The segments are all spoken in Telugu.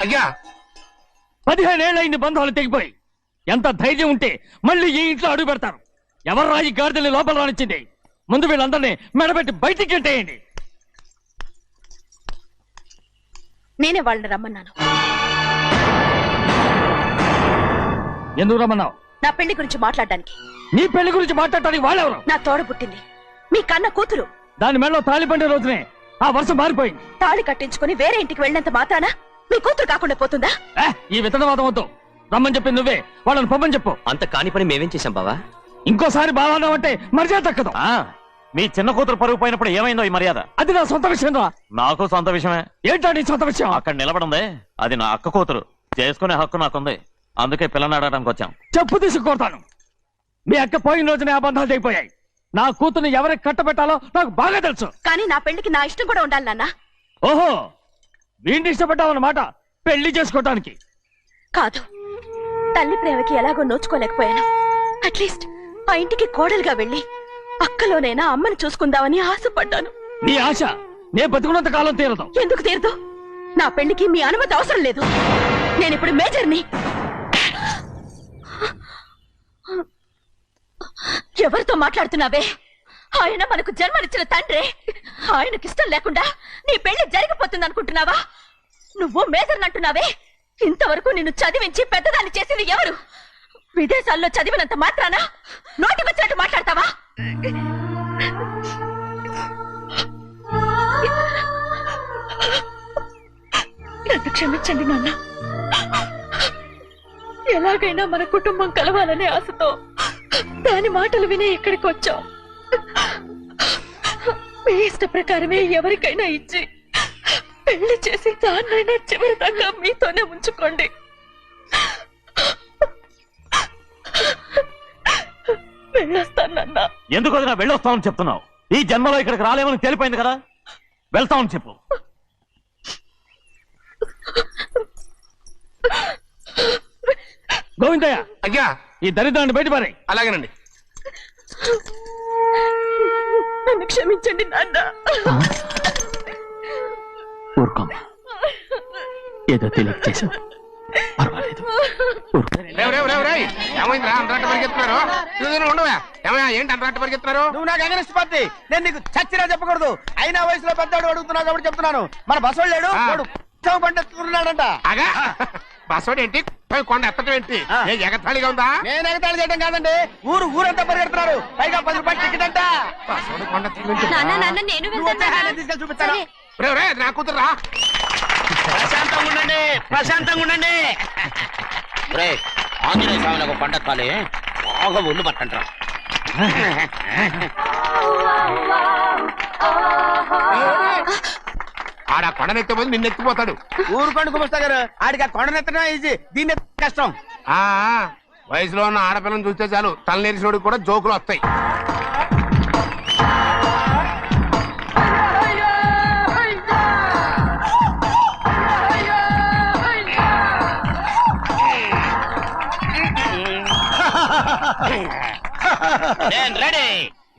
అయ్యా 15 ఏళ్ళైంది బంధాలు తెగిపోయి. ఎంత ధైర్యం ఉంటే మళ్ళీ ఈ ఇంట్లో అడుగు పెడతారు? ఎవరు రాయి గాడిదల్ని లోపల రానిచ్చింది? ముందు వీళ్ళందరినీ మెడబెట్టి బయటికి గెట్టేయండి. నేనే వాళ్ళని రమ్మన్నాను. ఎందుకు రమ్మన్నావు? నా పెళ్లి గురించి మాట్లాడడానికి. నీ పెళ్లి గురించి మాట్లాడటానికి వాళ్ళెవరు? నా తోడ పుట్టింది, మీ కన్న కూతురు. దాని మెడలో తాళి పండే రోజునే ఆ వర్షం మారిపోయింది. తాళి కట్టించుకుని వేరే ఇంటికి వెళ్ళినంత మాత్రాన మీ కూతురు కాకుండా పోతుందా? ఈ విత్తనవాదం వద్దు. రమ్మని చెప్పి నువ్వే వాళ్ళని పంపని చెప్పు. అంత కాని పని మేమేం చేశాం బావా? ఇంకోసారి బాగా అంటే మర్యాద తక్కదు. మీ చిన్న కూతురు పరుగు పోయినప్పుడు ఏమైందో ఈ మర్యాద? అది నా సొంత విషయం రా. నాకు సొంత విషయమే. ఏంటా నీ సొంత విషయం? అక్కడ నిలబడిందే అది నా అక్క కూతురు. చేసుకునే హక్కు నాకుంది. అందుకే పిల్లని అడగడానికి వచ్చాం. చెప్పు తీసుకొడతాను. మీ అక్క పోయిన రోజునే ఆ బంధాలు తెగిపోయాయి. నా కూతుర్ని ఎవరికి కట్టబెట్టాలో నాకు బాగా తెలుసు. కానీ నా పెళ్లికి నా ఇష్టం కూడా ఉండాలి నాన్న. ఓహో, వీడిని ఇష్టపడ్డావన్నమాట పెళ్లి చేసుకోవటానికి. కాదు, తల్లి ప్రేమకి ఎలాగో నోచుకోలేకపోయాను. అట్లీస్ట్ ఆ ఇంటికి కోడలుగా వెళ్ళి అక్కలోనైనా అమ్మని చూసుకుందామని ఆశపడ్డాను. నీ ఆశ నే బతుకున్నంత కాలం తీరదు. ఎందుకు తీరదు? నా పెళ్లికి మీ అనుమతి అవసరం లేదు. నేనిప్పుడు మేజర్ని. ఎవరితో మాట్లాడుతున్నావే? ఆయన మనకు జన్మనిచ్చిన తండ్రి. ఆయనకి ఇష్టం లేకుండా నీ పెళ్లి జరిగిపోతుంది అనుకుంటున్నావా? నువ్వు మేజర్ అంటున్నావే. ఇంతవరకు నిన్ను చదివించి పెద్దదాన్ని చేసింది ఎవరు? విదేశాల్లో చదివినంత మాత్రాన నోటికి వచ్చినట్టు మాట్లాడతావా? నన్ను క్షమించండి నాన్న. ఎలాగైనా మన కుటుంబం కలవాలనే ఆశతో దాని మాటలు వినే ఇక్కడికి వచ్చాం. మీ ఇష్ట ప్రకారమే ఎవరికైనా ఇచ్చి పెళ్లి చేసి దాన్నైనా చివరి దాకా మీతోనే ఉంచుకోండి. వెళ్ళొస్తానన్నా. ఎందుకు వదినా వెళ్ళొస్తామని చెప్తున్నావు? ఈ జన్మలో ఇక్కడికి రాలేమని తేలిపోయింది కదా. వెళ్తామని చెప్పు. గోవిందయ్య, అయ్యా ఈ దరిద్రాన్ని బయట పారే. అలాగేనండి. నన్ను క్షమించండి నాన్న. ఊరుకోమ్మా, ఏదో తెలియక చేసావు, పర్వాలేదు. ఏమైందిరా అంతరాట పరిగెత్తున్నారు? ఉండవా? ఏమయ్యా ఏంటి అంతరాట పరిగెత్తున్నారు? నువ్వు నాకు అగనిస్ట్ పార్టీ. నేను నీకు చచ్చినా చెప్పకూడదు. అయినా వయసులో పెద్దవాడు అడుగుతున్నావు కాబట్టి చెప్తున్నాను. మన బసవాడు లేడు, వాడు పండిస్తున్నాడంట. అగా బసోడు ఏంటి? కొండ ఎత్తడం ఏంటి? ఎగతాళిగా ఉందా? నేను ఎగతాళి చేయడం కాదండి, ఊరంతా పరిగెడుతున్నారు. పైగా 10 రూపాయలు టికెట్ అంట. బసోడు కొండ తీసుకెళ్ళి చూపిస్తాను. నా కూతురు. ప్రశాంతంగా ఉండండి. ఆంజనేయ స్వామికి ఒక పండగ కాలే బాగా ఒళ్ళు పట్టంటారా. ఆడ కొండనెత్తే పోయి నిన్నెత్తిపోతాడు. ఊరుకోండి కుమస్తా గారు, ఆడికి ఆ కొండనెత్తడం ఈజీ, దీన్ని కష్టం. వయసులో ఉన్న ఆడపిల్లని చూస్తే చాలు తలనేరిసినోడికి కూడా జోకులు వస్తాయి.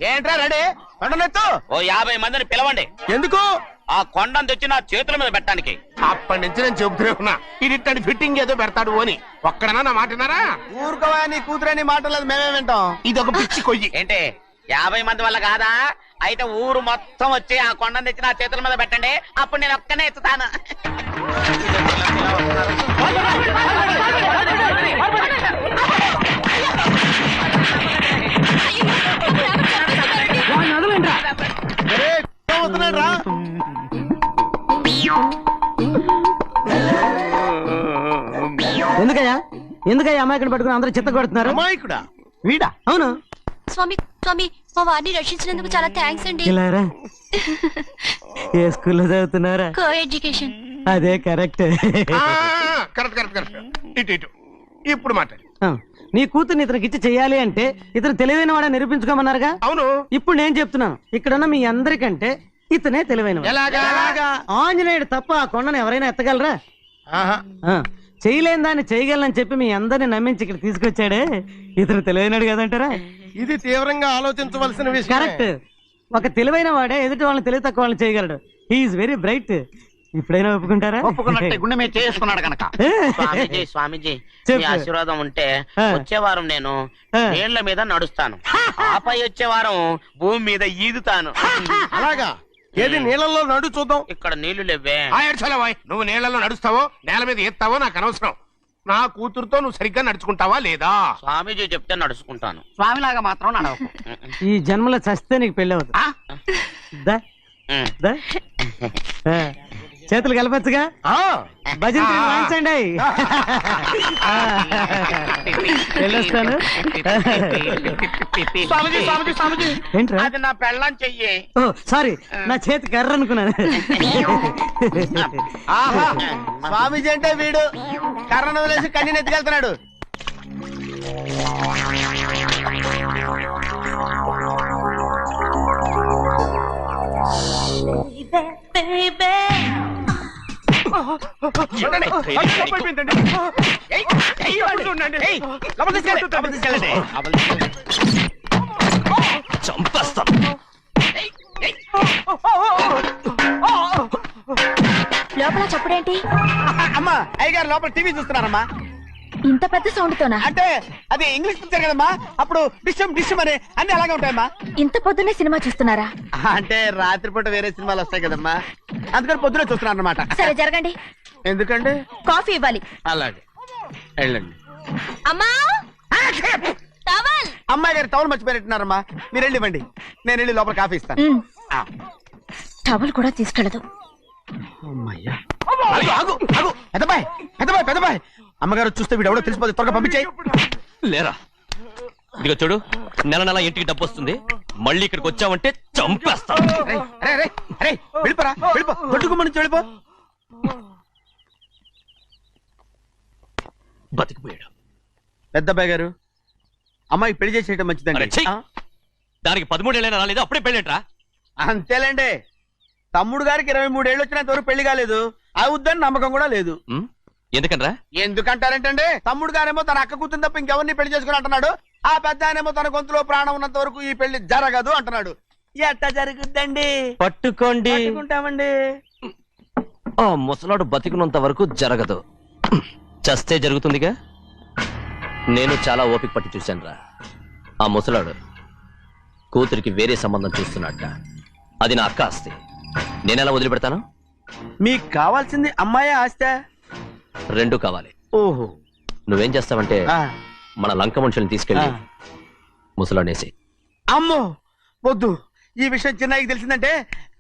ఏంట్రా రెడీ? కొండనెత్తు. ఓ 50 మందిని పిలవండి. ఎందుకు? ఆ కొండను తెచ్చి నా చేతుల మీద పెట్టడానికి. అప్పటి నుంచి నేను చెబుతూనే ఉన్నా, ఇది ఫిట్టింగ్ ఏదో పెడతాడు అని. ఒక్కడనా నా మాటనారా? ఊరుకోవా, నీ కూతురని మాటలేదు, మేమే వింటాం. ఇది ఒక పిచ్చి కొయ్యి. ఏంటి 50 మంది వల్ల కాదా? అయితే ఊరు మొత్తం వచ్చి ఆ కొండను తెచ్చి నా చేతుల మీద పెట్టండి. అప్పుడు నేను ఒక్కనే ఎత్తుతాను. ఎందుకయ్యా అమాయకుని పట్టుకుని అందరూ చిత్త కొడుతున్నారు? అమాయకుడా? వీడా? అవును. స్వామి స్వామి, మా వారిని రక్షించినందుకు చాలా థ్యాంక్స్ అండి. ఇలారా, ఏ స్కూల్లో చదువుతున్నారా? Co education. అదే కరెక్ట్. ఇటు ఇప్పుడు మాట్లాడు. నీ కూతుర్ని ఇతనికి ఇచ్చి చెయ్యాలి అంటే ఇతను తెలివైన వాడని నిరూపించుకోమన్నారుగా. అవును. ఇప్పుడు నేను చెప్తున్నాను, ఇక్కడున్న మీ అందరికంటే ఇతనే తెలివైన. ఆంజనేయుడు తప్ప ఆ కొండను ఎవరైనా ఎత్తగలరా? చేయలేని దాన్ని చేయగలనని చెప్పి మీ అందరిని నమ్మించి ఇక్కడ తీసుకొచ్చాడే, ఇతను తెలివైనడు కదంటారా? ఇది తీవ్రంగా ఆలోచించవలసిన విషయం. కరెక్ట్. ఒక తెలివైన వాడే ఎదుటి వాళ్ళని తెలివి తక్కువ వాళ్ళని చేయగలడు. He is very bright. ఇప్పుడైనా ఒప్పుకుంటారా? ఒప్పుకున్నట్టే గుండె మీద చేసుకున్నాడు కనుక. స్వామీజీ స్వామీజీ చెప్పు. మీ ఆశీర్వాదం ఉంటే ఆ. వచ్చే వారం నేను నీళ్ల మీద నడుస్తాను, ఆపై వచ్చే వారం భూమి మీద ఈదుతాను. అలాగా? ఏది నీళ్ళల్లో నడు చూద్దాం. ఇక్కడ నీళ్లు లేవే. నువ్వు నీళ్లలో నడుస్తావో నేల మీద ఎత్తావో నాకు అనవసరం. నా కూతురుతో నువ్వు సరిగ్గా నడుచుకుంటావా లేదా? స్వామీజీ చెప్తే నడుచుకుంటాను, స్వామిలాగా మాత్రం నడవకు. ఈ జన్మలో చస్తే నీకు పెళ్ళి అవుతుంది. దా, దా. ఆ, చేతులు కలపచ్చుగా? భజన వాయించండి. వెళ్ళొస్తాను. స్వామీజీ స్వామీజీ స్వామీజీ ఏంట్రా? అది నా పెళ్ళం చెయ్యి. ఓ సారీ, నా చేతి కర్ర అనుకున్నాను. ఆహా, స్వామీజీ అంటే వీడు కర్రను వదిలేసి కన్నీని ఎత్తుకెళ్తున్నాడు. చంపేస్తాను. లోపల చప్పుడేంటి? అమ్మా అయ్యగారు లోపల టీవీ చూస్తున్నారమ్మా. ఇంత పెద్ద సౌండ్ తోనా? అంటే అది ఇంగ్లీష్ పిక్చర్ కదమ్మా, అప్పుడు డిషం డిషం అని అన్ని అలాగే ఉంటాయమ్మా. ఇంత పొద్దున్నే సినిమా చూస్తున్నారా? అంటే రాత్రిపూట వేరే సినిమాలు వస్తాయి కదమ్మా, అందుకని పొద్దునే చూస్తున్నాను అనమాట. సరే జరగండి. ఎందుకంటే కాఫీ ఇవ్వాలి. అలాగే వెళ్ళండి. అమ్మా టవల్. అమ్మాయి గారు టౌన్ మర్చిపోయినట్టున్నారమ్మా, మీరు వెళ్ళి ఇవ్వండి, నేను వెళ్ళి లోపల కాఫీ ఇస్తాను. టవల్ కూడా తీసుకెళ్ళదు. అమ్మయ్యా, పెద్దబాయ్ పెద్దబాయ్ పెద్దబాయ్, అమ్మగారు చూస్తే వీడు ఎవడో తెలిసిపోతే త్వరగా పంపించాయి. లేరా, ఇదిగో చూడు, నెల నెల ఇంటికి డబ్బు వస్తుంది, మళ్ళీ ఇక్కడికి వచ్చావంటే చంపేస్తాను. వెళ్ళిపోరా, వెళ్ళిపో, దొడ్డుకుమ్మ నుంచి వెళ్ళిపో. బతికిపోయాడు. పెద్దబాయ్ గారు, అమ్మాయికి పెళ్లి చేసేయటం మంచిదండి. అరే, ఛీ! దానికి 13 ఏళ్ళైనా రాలేదు, అప్పుడే పెళ్ళేట్రా? అంతేలేండి, తమ్ముడు గారికి 23 ఏళ్ళు వచ్చినంత వరకు పెళ్లి కాలేదు, అవుద్దని నమ్మకం కూడా లేదు. ఎందుకనరా? ఎందుకంటారేంటండి, తమ్ముడు గారేమో తన అక్క కూతురు తప్ప ఇంకెవరిని పెళ్లి చేసుకుని అంటున్నాడు, ఆ పెద్ద ఆయనేమో తన గొంతులో ప్రాణం ఉన్నంత వరకు ఈ పెళ్లి జరగదు అంటున్నాడు. ఎట్టా జరుగుద్దండి? పట్టుకోండి. పట్టుకుంటామండి. ఆ ముసలాడు బతికినంత వరకు జరగదు, చస్తే జరుగుతుందిగా. నేను చాలా ఓపిక పట్టి చూశానురా. ఆ ముసలాడు కూతురికి వేరే సంబంధం చూస్తున్నట్ట. అది నా అక్క ఆస్తి, నేనెలా వదిలిపెడతాను? మీకు కావాల్సింది అమ్మాయి ఆస్తా? రెండు కావాలి. ఓహో, నువ్వేం చేస్తావంటే మన లంక మనుషుల్ని తీసుకెళ్ళి ముసలాడేసి. అమ్మో వద్దు, ఈ విషయం చిన్నయ్యకి తెలిసిందంటే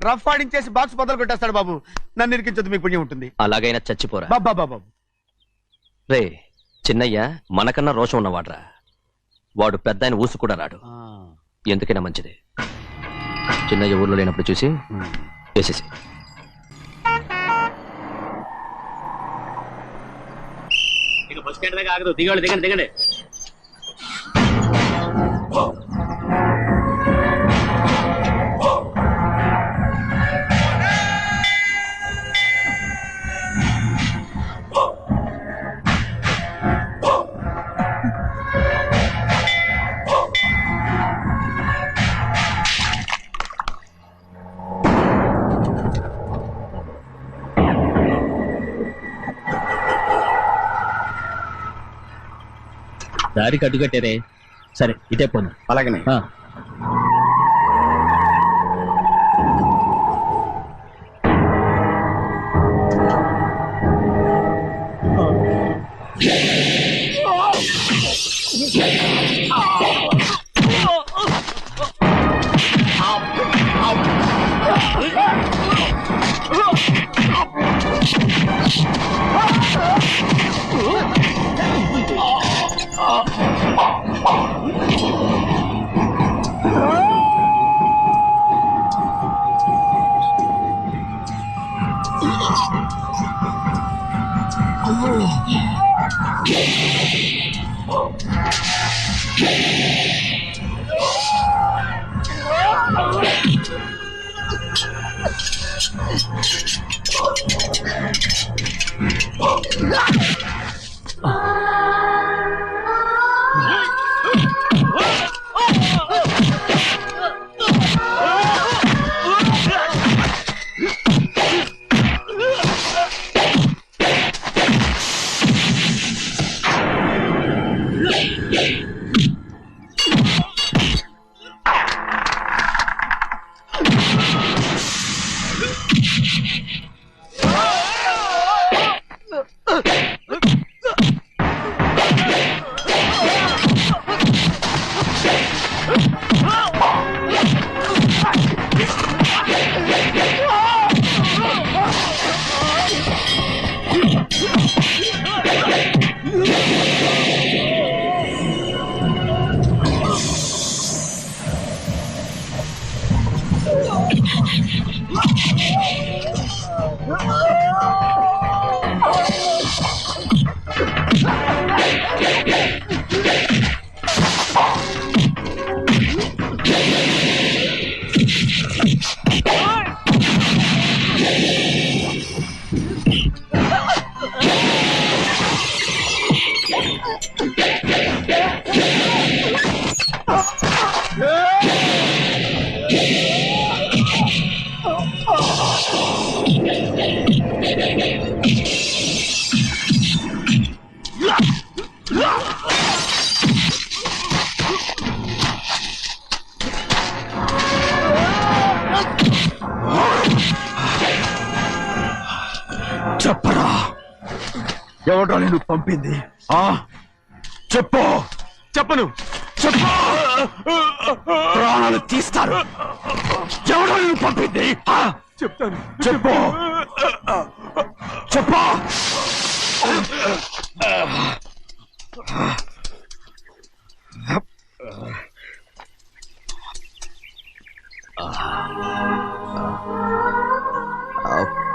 రఫ్ ఆడించేసి బాక్స్ బదులు కొట్టేస్తాడు బాబు. నన్ను ఇరికించొద్దు, మీకు పుణ్యం ఉంటుంది. అలాగైనా చచ్చిపోరా. బాబా బాబు రే, చిన్నయ్య మనకన్నా రోషం ఉన్నవాడ్రా. వాడు పెద్ద ఆయన ఊసు కూడా రాడు. ఎందుకైనా మంచిది, చిన్నయ్య ఊర్లో లేనప్పుడు చూసి వేసేసి. బస్ స్టాండ్ దగ్గర ఆగదు, దిగండి దిగండి దిగండి. దారికి అడ్డుకట్టారే. సరే ఇటే పోను. అలాగనే. ఎవడో నేను పంపింది చెప్పు. చెప్పను. చెప్పు. ప్రాణాలు తీస్తారు. ఎవడో నేను పంపింది చెప్తాను. చెప్పు. చెప్పు.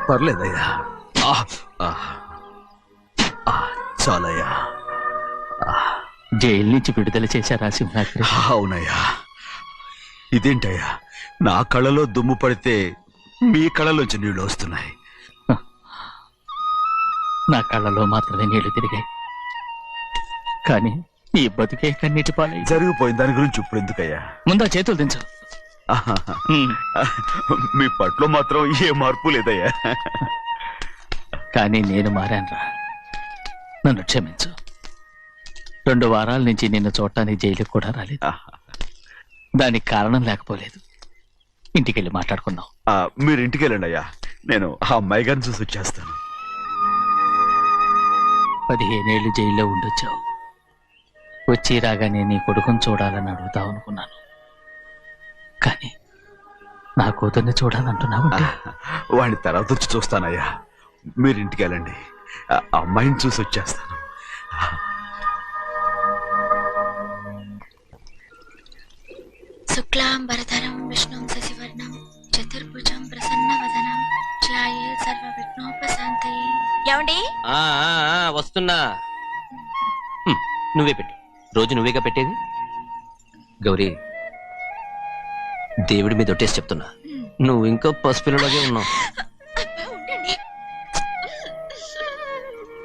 పర్లేదయ్యా. చాలయ్యా. జైలు నుంచి విడుదల చేశారా సింహాద్రి? అవునయ్యా. ఇదేంటయ్యా, నా కళ్ళలో దుమ్ము పడితే మీ కళ్ళలోంచి నీళ్లు వస్తున్నాయి. నా కళ్ళలో మాత్రమే నీళ్లు తిరిగాయి, కానీ ఈ బతుకే కన్నీటి పాలై. జరిగిపోయింది, దాని గురించి ఇప్పుడు ఎందుకయ్యా? ముందా చేతులు దించు. మీ పట్లో మాత్రం ఏ మార్పు లేదయ్యా. కానీ నేను మారానురా, నన్ను క్షమించు. 2 వారాల నుంచి నిన్ను చూడటానికి జైలుకి కూడా రాలేదు. దానికి కారణం లేకపోలేదు. ఇంటికెళ్ళి మాట్లాడుకుందాం. మీరు ఇంటికి వెళ్ళండి అయ్యా, నేను ఆ అమ్మాయి గారిని చూసి వచ్చేస్తాను. 15 ఏళ్ళు జైల్లో ఉండొచ్చావు. వచ్చి రాగానే నీ కొడుకుని చూడాలని అడుగుతావు అనుకున్నాను, కానీ నా కూతుర్ని చూడాలంటున్నావంటే. వాడిని తర్వాత వచ్చి చూస్తానయ్యా, మీరు ఇంటికి వెళ్ళండి, ఆ అమ్మాయిని చూసి వచ్చేస్తాను. శుక్లాంబరధరం విష్ణుం శశివర్ణం చతుర్భుజం ప్రసన్నవదనం ధ్యాయే సర్వవిఘ్నోపశాంతయే. ఏమండి? వస్తున్నా. నువ్వే పెట్టు. రోజు నువ్వేగా పెట్టేది. గౌరీ, దేవుడి మీద ఒట్టేసి చెప్తున్నా, నువ్వు ఇంకా పసిపిల్లలాగే ఉన్నావు. ఉండండి.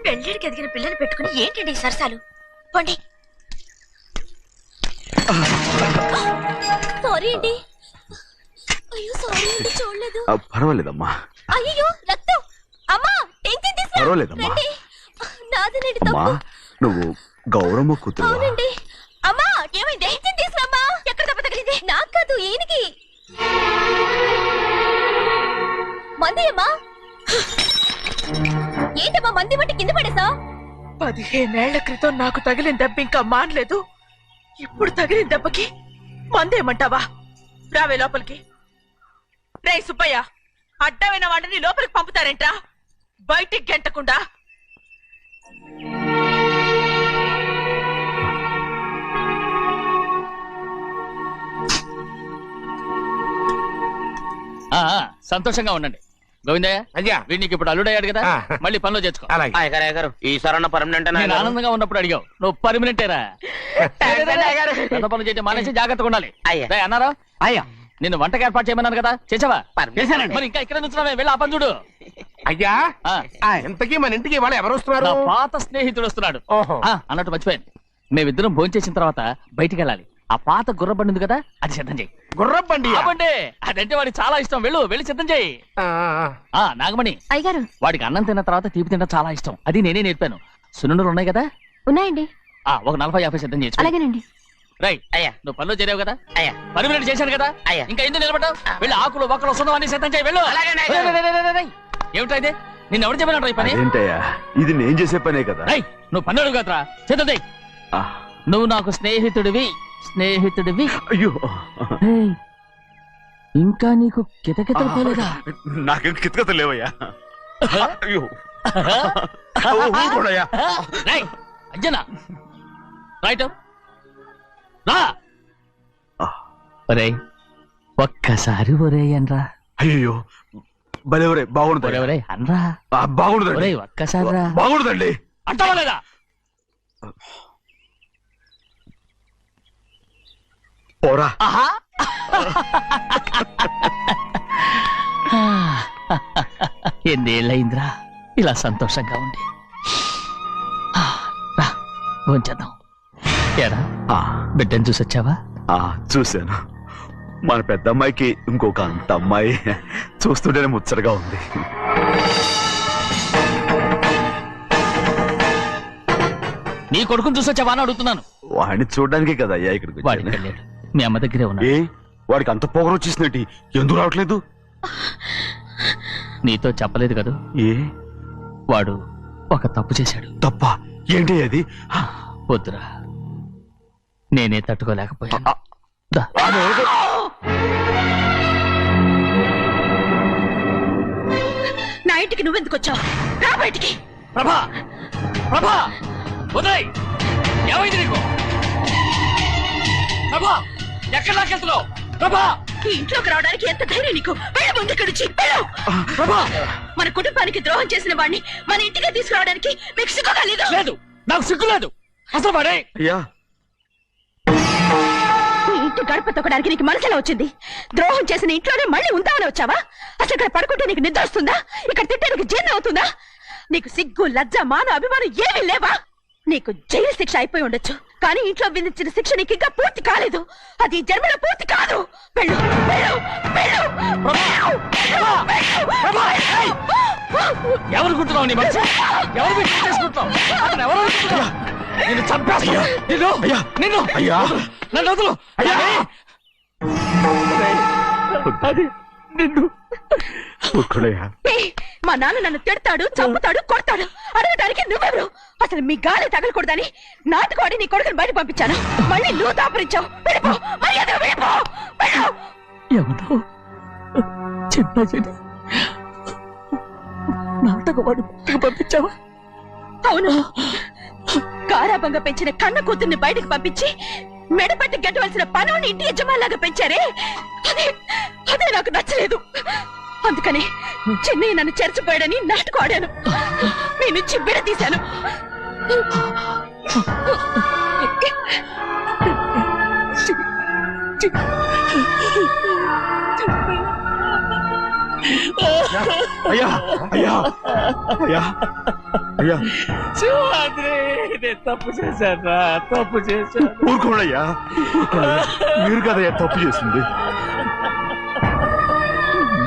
పెళ్ళిడికి ఎదిగిన పిల్లలు పెట్టుకుని ఏంటండి ఈ సరసాలు? పోండి. సారీ అండి. అయ్యో సారీ అండి, చూడలేదు. పర్వాలేదమ్మా. అయ్యో రక్తం. అమ్మా టెన్షన్ తీసుకురా. పర్వాలేదమ్మా. నాదనండి అమ్మా, తప్పు. నువ్వు గౌరమ్మ కూతురు. అవునండి. అమ్మా ఏమైంది? టెన్షన్ తీసుకురామ్మా. ఎక్కడ దెబ్బ తగిలింది? నాకు కాదు, ఈయనకి. మంది అమ్మా. ఏంటమ్మా మంది బట్టి కింద పడేసా? 15 ఏళ్ల క్రితం నాకు తగిలిన దెబ్బ ఇంకా మానలేదు. ఇప్పుడు తగిలిన దెబ్బకి మందేమంటావా? రావే లోపలికి. రే సుబ్బయ్య, అడ్డమైన వాడిని లోపలికి పంపుతారేంట్రా? బయటికి గెంటకుండా. సంతోషంగా ఉండండి. గోవిందయ్య, అయ్యా, వీడికి ఇప్పుడు అల్లుడయ్యాడు కదా, మళ్ళీ పనిలో చేర్చుకో. అలాగే. గారు ఈసారన్న పర్మనెంట్ నేను ఆనందంగా ఉన్నప్పుడు అడిగావు, నువ్వు పర్మనెంటేరా. పెద్ద పనులు చేయడం మానేసి జాగ్రత్తగా ఉండాలి. అయ్యా. అన్నారా? అయ్యా, నిన్ను వంటకి ఏర్పాటు చేయమన్నాను కదా, చేసావా? చేశానండి. మరి ఇంకా ఇక్కడ నుంచున్నావే, వెళ్ళి ఆ పని చూడు. అయ్యా, ఇంతకీ మన ఇంటికి వాళ్ళు ఎవరు వస్తున్నారు? నా పాత స్నేహితుడు వస్తున్నాడు. ఓహో. అన్నట్టు మర్చిపోయాను, మేమిద్దరం భోంచేసిన తర్వాత బయటికి వెళ్ళాలి. ఆ పాత గుర్రబండి ఉంది కదా, అది సిద్ధం చేయి. గుర్రబండి? బండి అదంటే వాడికి చాలా ఇష్టం. వెళ్ళి సిద్ధం చేయి. నాగమణి, అయ్యగారు వాడికి అన్నం తిన్న తర్వాత తీపి తినడం చాలా ఇష్టం. అది నేనే నేర్పాను. సున్నుండలు ఉన్నాయి కదా? ఉన్నాయండి. ఒక 40-50 సిద్ధం చేసి. అలాగేనండి. రైట్. అయ్యా. నువ్వు పనిలో చేరావు కదా, అయ్యా. పర్మినెంట్ చేశాను కదా, అయ్యా. ఇంకా ఎందుకు నిలబడ్డావు? వెళ్ళి ఆకులు ఒక్కలు సున్నం అన్ని సిద్ధం చేయి. వెళ్ళు. ఏమిటా ఇది? నిన్ను ఎవరు చెప్పినట్టు ఈ పని? ఏంటయ్యా, ఇది నేను చేసే పనే కదా. నువ్వు పని అడుగు కదరా, సిద్ధం చేయి. నువ్వు నాకు స్నేహితుడివి. అయ్యో, ఇంకా నీకు కితకితలు పోలేదా? నాకేం కితకత లేవయ్యా. అయ్యో, ఊరుకోడయ్యా. అంజనా, రైట్ రా. ఒరే ఒక్కసారి ఒరే అనరా. అయ్యో, భలే ఒరే, బాగుండదు. ఒరే అనరా. బాగుండదండి. ఒరే ఒక్కసారి రా. బాగుండదండి. అంటావా లేదా? పోరా. ఎన్నేళ్ళయిందిరా ఇలా సంతోషంగా ఉండి. భోంచేద్దాం. ఏరా, బిడ్డను చూసొచ్చావా? చూశాను. మన పెద్ద అమ్మాయికి ఇంకొక అంత అమ్మాయి. చూస్తుంటేనే ముచ్చటగా ఉంది. నీ కొడుకుని చూసొచ్చావా అని అడుగుతున్నాను. వాడిని చూడడానికే కదా అయ్యా ఇక్కడికి వాడికి వచ్చాను. వెళ్ళాడు, మీ అమ్మ దగ్గరే ఉన్నాడు. వాడికి అంత పొగరు వచ్చేసినట్టు ఎందుకు రావట్లేదు? నీతో చెప్పలేదు కదా, ఏ వాడు ఒక తప్పు చేశాడు. తప్ప ఏంటి అది? వద్దురా, నేనే తట్టుకోలేకపోయాను. దా. నా ఇంటికి నువ్వెందుకు వచ్చావు? రా బయటికి. ప్రభా, ప్రభా, ఉదయ్, ఏమైంది నీకు? ప్రభా, ఎక్కడ లాకెళ్తున్నావు? ప్రభా, ఈ ఇంట్లోకి రావడానికి ఎంత ధైర్యం నీకు? వెళ్ళు ముందు ఇక్కడి నుంచి, వెళ్ళు. ప్రభా, మన కుటుంబానికి ద్రోహం చేసిన వాడిని మన ఇంటికి తీసుకురావడానికి మీకు సిగ్గుగా లేదు? లేదు, నాకు సిగ్గు లేదు అసలు. వాడే అయ్యా, ఈ ఇంటి గడప తొక్కడానికి నీకు మనసులో వచ్చింది. ద్రోహం చేసిన ఇంట్లోనే మళ్ళీ ఉందామని వచ్చావా? అసలు ఇక్కడ పడుకుంటే నీకు నిద్ర వస్తుందా? ఇక్కడ తింటే నీకు జీర్ణం అవుతుందా? నీకు సిగ్గు, లజ్జ, మాన, అభిమానం ఏమీ లేవా? నీకు జైలు శిక్ష అయిపోయి ఉండొచ్చు, కానీ ఇంట్లో విధించిన శిక్ష నీకు ఇంకా పూర్తి కాలేదు. అది జన్మలో పూర్తి కాదు. వెళ్ళు, వెళ్ళు, వెళ్ళు, ఎవరుకుంటున్నావు? నీ మంచి ఎవరు చేసుకుంటున్నావు? అతను ఎవరు అనుకుంటున్నావు? నిన్ను చంపేస్తా. నిన్ను నిన్ను అయ్యా, నన్ను వదులు. అయ్యా, అది నిన్ను. ఊరుకోడయ్యా. మా నాన్న నన్ను తిడతాడు, చంపుతాడు, కొడతాడు. అడగడానికి నువ్వెవరు? అసలు మీ గాలి తగలకూడదని నాటుకోడి నీ కొడుకుని బయట పంపించాను. మళ్ళీ నువ్వు దాపరించావు. వెళ్ళిపో, మర్యాదగా వెళ్ళిపో, వెళ్ళు. ఎవరో చిన్న నాటకవాడు పంపించావా? అవును, గారాబంగా పెంచిన కన్న కూతుర్ని బయటకు పంపించి మెడపట్టి గెట్టవలసిన పనుని ఇంటి యజమానిలాగా పెంచారే, అదే నాకు నచ్చలేదు. అందుకని చెన్నయ్య నన్ను చెరచిపోయాడని నాటకం ఆడాను. మీ నుంచి విడదీశాను. అయ్యా, అయ్యా, అయ్యా, అయ్యా, నేను తప్పు చేశాను, తప్పు చేశాను. ఊరుకోడయ్యా, ఊరుకోడయ్యా. మీరు కదయ్యా తప్పు చేసింది.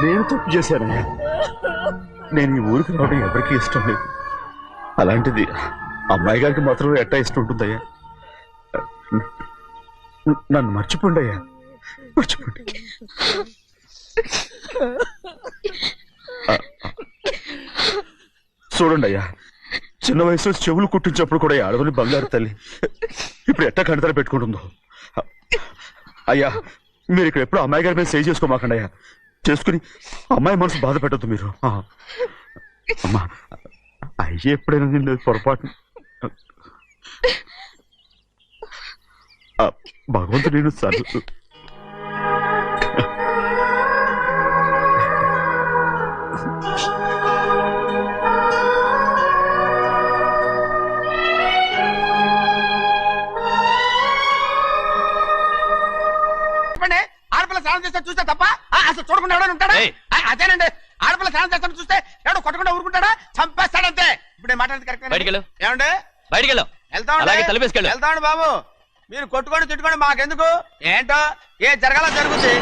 నేను తప్పు చేశానయ్యా. నేను ఈ ఊరికి రావడం ఎవరికి ఇష్టం లేదు. అలాంటిది అమ్మాయి గారికి మాత్రం ఎట్టా ఇష్టం ఉంటుందయ్యా. నన్ను మర్చిపోండి అయ్యా, మర్చిపోండి. చూడండి అయ్యా, చిన్న వయసులో చెవులు కుట్టించినప్పుడు కూడా ఆడవని బంగారు తల్లి ఇప్పుడు ఎట్టా కంటతర పెట్టుకుంటుందో. అయ్యా, మీరు ఇక్కడ ఎప్పుడు అమ్మాయి గారి మీద సేవ్ చేసుకోమాకండి అయ్యా. చేసుకుని అమ్మాయి మనసు బాధ పెట్టద్దు మీరు. అమ్మా, అయ్యే ఎప్పుడైనా నేను పొరపాటు భగవంతుడు నేను సర్దు. ఆడపిల్ల స్నానం చేస్తే చూస్తే తప్ప అసలు చూడకుండా ఎవడైనా ఉంటాడా? అదేనండి, ఆడపిల్ల స్నానం చేస్తాను చూస్తే ఎవడో కొట్టకుండా ఊరుకుంటాడా? చంపేస్తాడంతే. ఇప్పుడు మాట్లాడేది కరెక్ట్. ఏమండి, బయటికి వెళ్తామండి బాబు. మీరు కొట్టుకొని తిట్టుకొని మాకెందుకు? ఏంటో ఏ జరగాల జరుగుతుంది.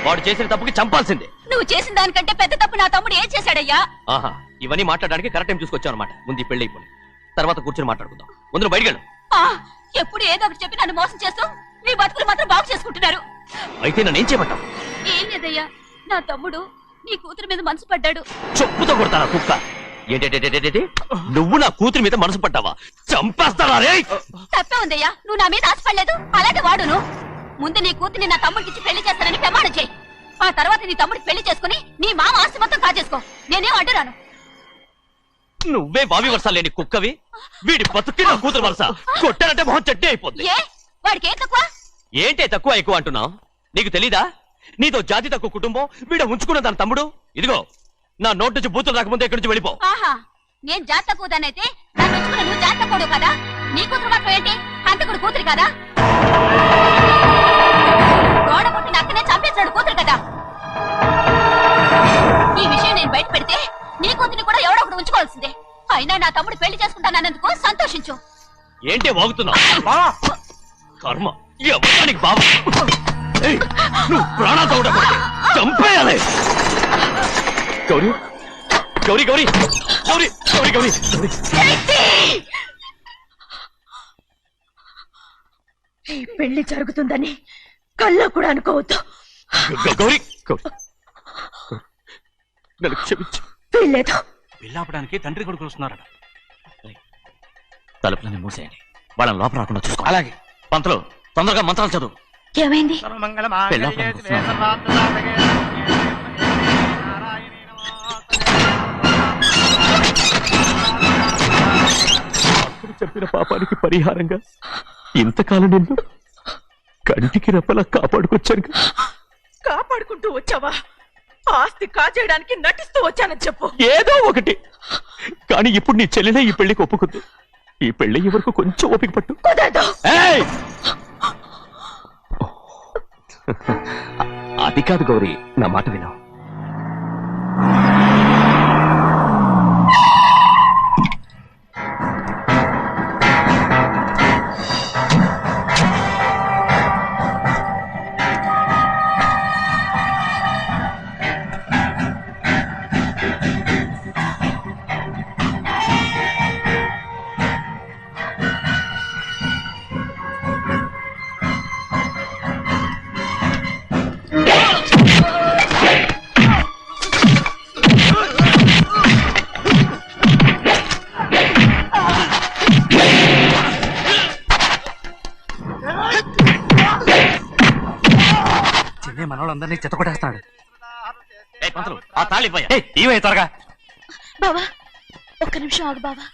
వాడు చేసిన తప్పుకి చంపాల్సిందే. నువ్వు చేసిన దానికంటే పెద్ద తప్పు నా తమ్ముడు ఏం చేశాడయ్యా? ఆహా, ఇవన్నీ మాట్లాడడానికి కరెక్ట్ టైం చూసుకొచ్చావు అనమాట. ముందు పెళ్లి అయిపోయి తర్వాత కూర్చొని మాట్లాడుకుందాం. ముందు బయటికి వెళ్ళు. ఎప్పుడు ఏదో ఒకటి చెప్పి నన్ను మోసం చేస్తూ మీ బతుకులు మాత్రం బాగు చేసుకుంటున్నారు. అయితే నన్ను ఏం చేయమంటావు? ఏం లేదయ్యా, నా తమ్ముడు నీ కూతురు మీద మనసు పడ్డాడు. చెప్పుతో కొడతారా కుక్క? ఏంటంటే నువ్వు నా కూతురి మీద మనసు పడ్డావా? చంపేస్తారా? తప్పే ఉందయ్యా, నువ్వు నా మీద ఆశపడలేదు. అలాంటి వాడును. ముందు నీ కూతుర్ని నా తమ్ముడికి పెళ్లి చేస్తానని ప్రమాణం చేయి. ఆ తర్వాత నీ తమ్ముడికి పెళ్లి చేసుకుని నీ మామ ఆస్తి మొత్తం కాజేసుకో. నేనేం అడ్డురాను. నువ్వే బావి వరస లేని కుక్కవి. వీడి బతుక్కి నా కూతురు వరస. కొట్టానంటే మొహం చెడ్డే అయిపోద్ది. వాడికి ఏం తక్కువ? ఏంటే తక్కువ ఎక్కువ అంటున్నావు? నీకు తెలీదా? నీతో జాతి తక్కువ కుటుంబం వీడ ఉంచుకున్న దాని తమ్ముడు. ఇదిగో నా నోటు నుంచి బూతులు రాకముందే ఇక్కడి నుంచి వెళ్ళిపో. ఆహా, నేను జాతి తక్కువదానైతే నన్ను ఉంచుకున్న నువ్వు జాతి తక్కువ కదా? నీ కూతురు మాత్రం ఏంటి? హంతకుడు కూతురు కదా? గోడ పుట్టిన అక్కనే చంపేశాడు కూతురు కదా? ఈ విషయం నేను బయట పెడితే నీ కూతురిని కూడా ఎవడో ఒకటి ఉంచుకోవాల్సిందే. అయినా నా తమ్ముడు పెళ్లి చేసుకుంటానన్నందుకు సంతోషించు. ఏంటి వాగుతున్నావు? కర్మ ఎవరికి బాబు. నువ్వు ప్రాణాలతో ఉండకూడదు, చంపేయాలి. గౌరీ గౌరీ గౌరీ గౌరీ గౌరీ గౌరీ ఈ పెళ్లి జరుగుతుందని కల్లో కూడా అనుకోవద్దు. గౌరీ నన్ను క్షమించు. వీల్లేదు, పెళ్లి ఆపడానికి తండ్రి కొడుకులు వస్తున్నారట. తలుపులని మూసేయండి, వాళ్ళని లోపల రాకుండా చూసుకో. అలాగే. పంతులు తొందరగా మంత్రాలు చదువు. ఏమైంది? పెళ్ళి ఆపడానికి వస్తున్నారు. అప్పుడు చెప్పిన పాపానికి పరిహారంగా ఇంతకాలం నిన్ను కంటికి రెప్పలా కాపాడుకొచ్చాను. కాపాడుకుంటూ వచ్చావా? ఆస్తి కాజేయడానికి నటిస్తూ వచ్చానని చెప్పు. ఏదో ఒకటి. కానీ ఇప్పుడు నీ చెల్లెలే ఈ పెళ్లికి ఒప్పుకుంది. ఈ పెళ్లి వరకు కొంచెం ఓపిక పట్టు. ఏయ్! అది కాదు గౌరీ, నా మాట విను. మనోళ్ళందరినీ చెత్తకొట్టేస్తాడు. ఆ తాళి ఇవే త్వరగా. బావా ఒక్క నిమిషం ఆగు బావా,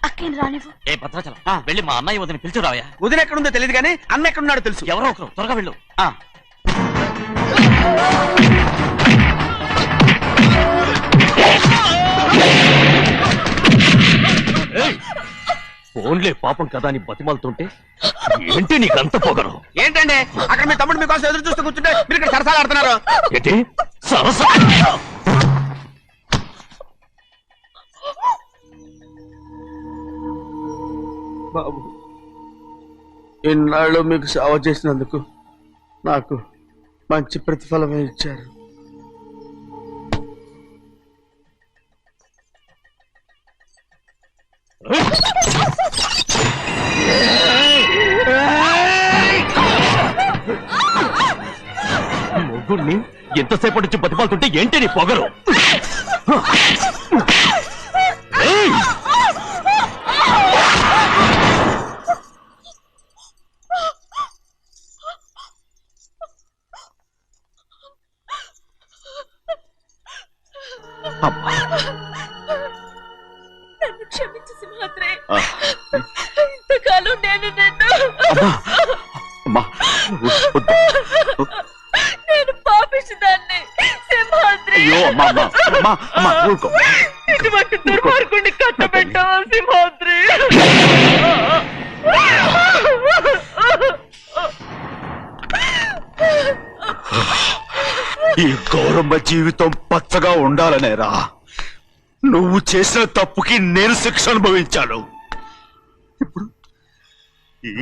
అక్కేని రానివ్వు. ఏ భద్రాచలం, వెళ్ళి మా అన్నయ్య వదిన పిలిచి రావయ్యా. వదిన ఎక్కడుందో తెలియదు కానీ అన్న ఎక్కడున్నాడో తెలుసు. ఎవరో ఒకరు, త్వరగా వెళ్ళు. ఫోన్లే పాపం కదా అని బతిమాలుతుంటే ఏంటి నీకంత పొగరు? ఏంటండి అక్కడ మీ తమ్ముడు మీకోసం ఎదురు చూస్తూ కూర్చుంటే మీరు ఇక్కడ సరసాలు ఆడుతున్నారు. ఏంటి సరసా? బాబు, ఇన్నాళ్ళు మీకు సేవ చేసినందుకు నాకు మంచి ప్రతిఫలమే ఇచ్చారు. మొగ్గుడిని ఎంతసేపటి నుంచి బతిమాలుతుంటే ఏంటి నీ పొగరు? నన్ను క్షమించు సింహాద్రి. ఇంతకాలం నేను నేను పాపించదాన్ని సింహాద్రి. ఇటువంటి దుర్మార్గుడిని కట్టబెట్టావా సింహాద్రి? ఈ గౌరమ్మ జీవితం పచ్చగా ఉండాలనేరా నువ్వు చేసిన తప్పుకి నేను శిక్ష అనుభవించాను. ఇప్పుడు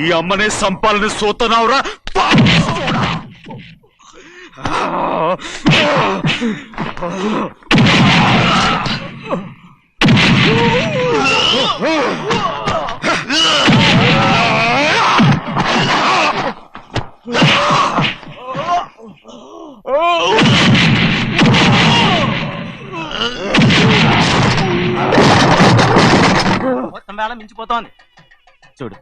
ఈ అమ్మనే సంపాలని సోతనావురా. మొత్తం వేళ మించిపోతోంది. చూడు,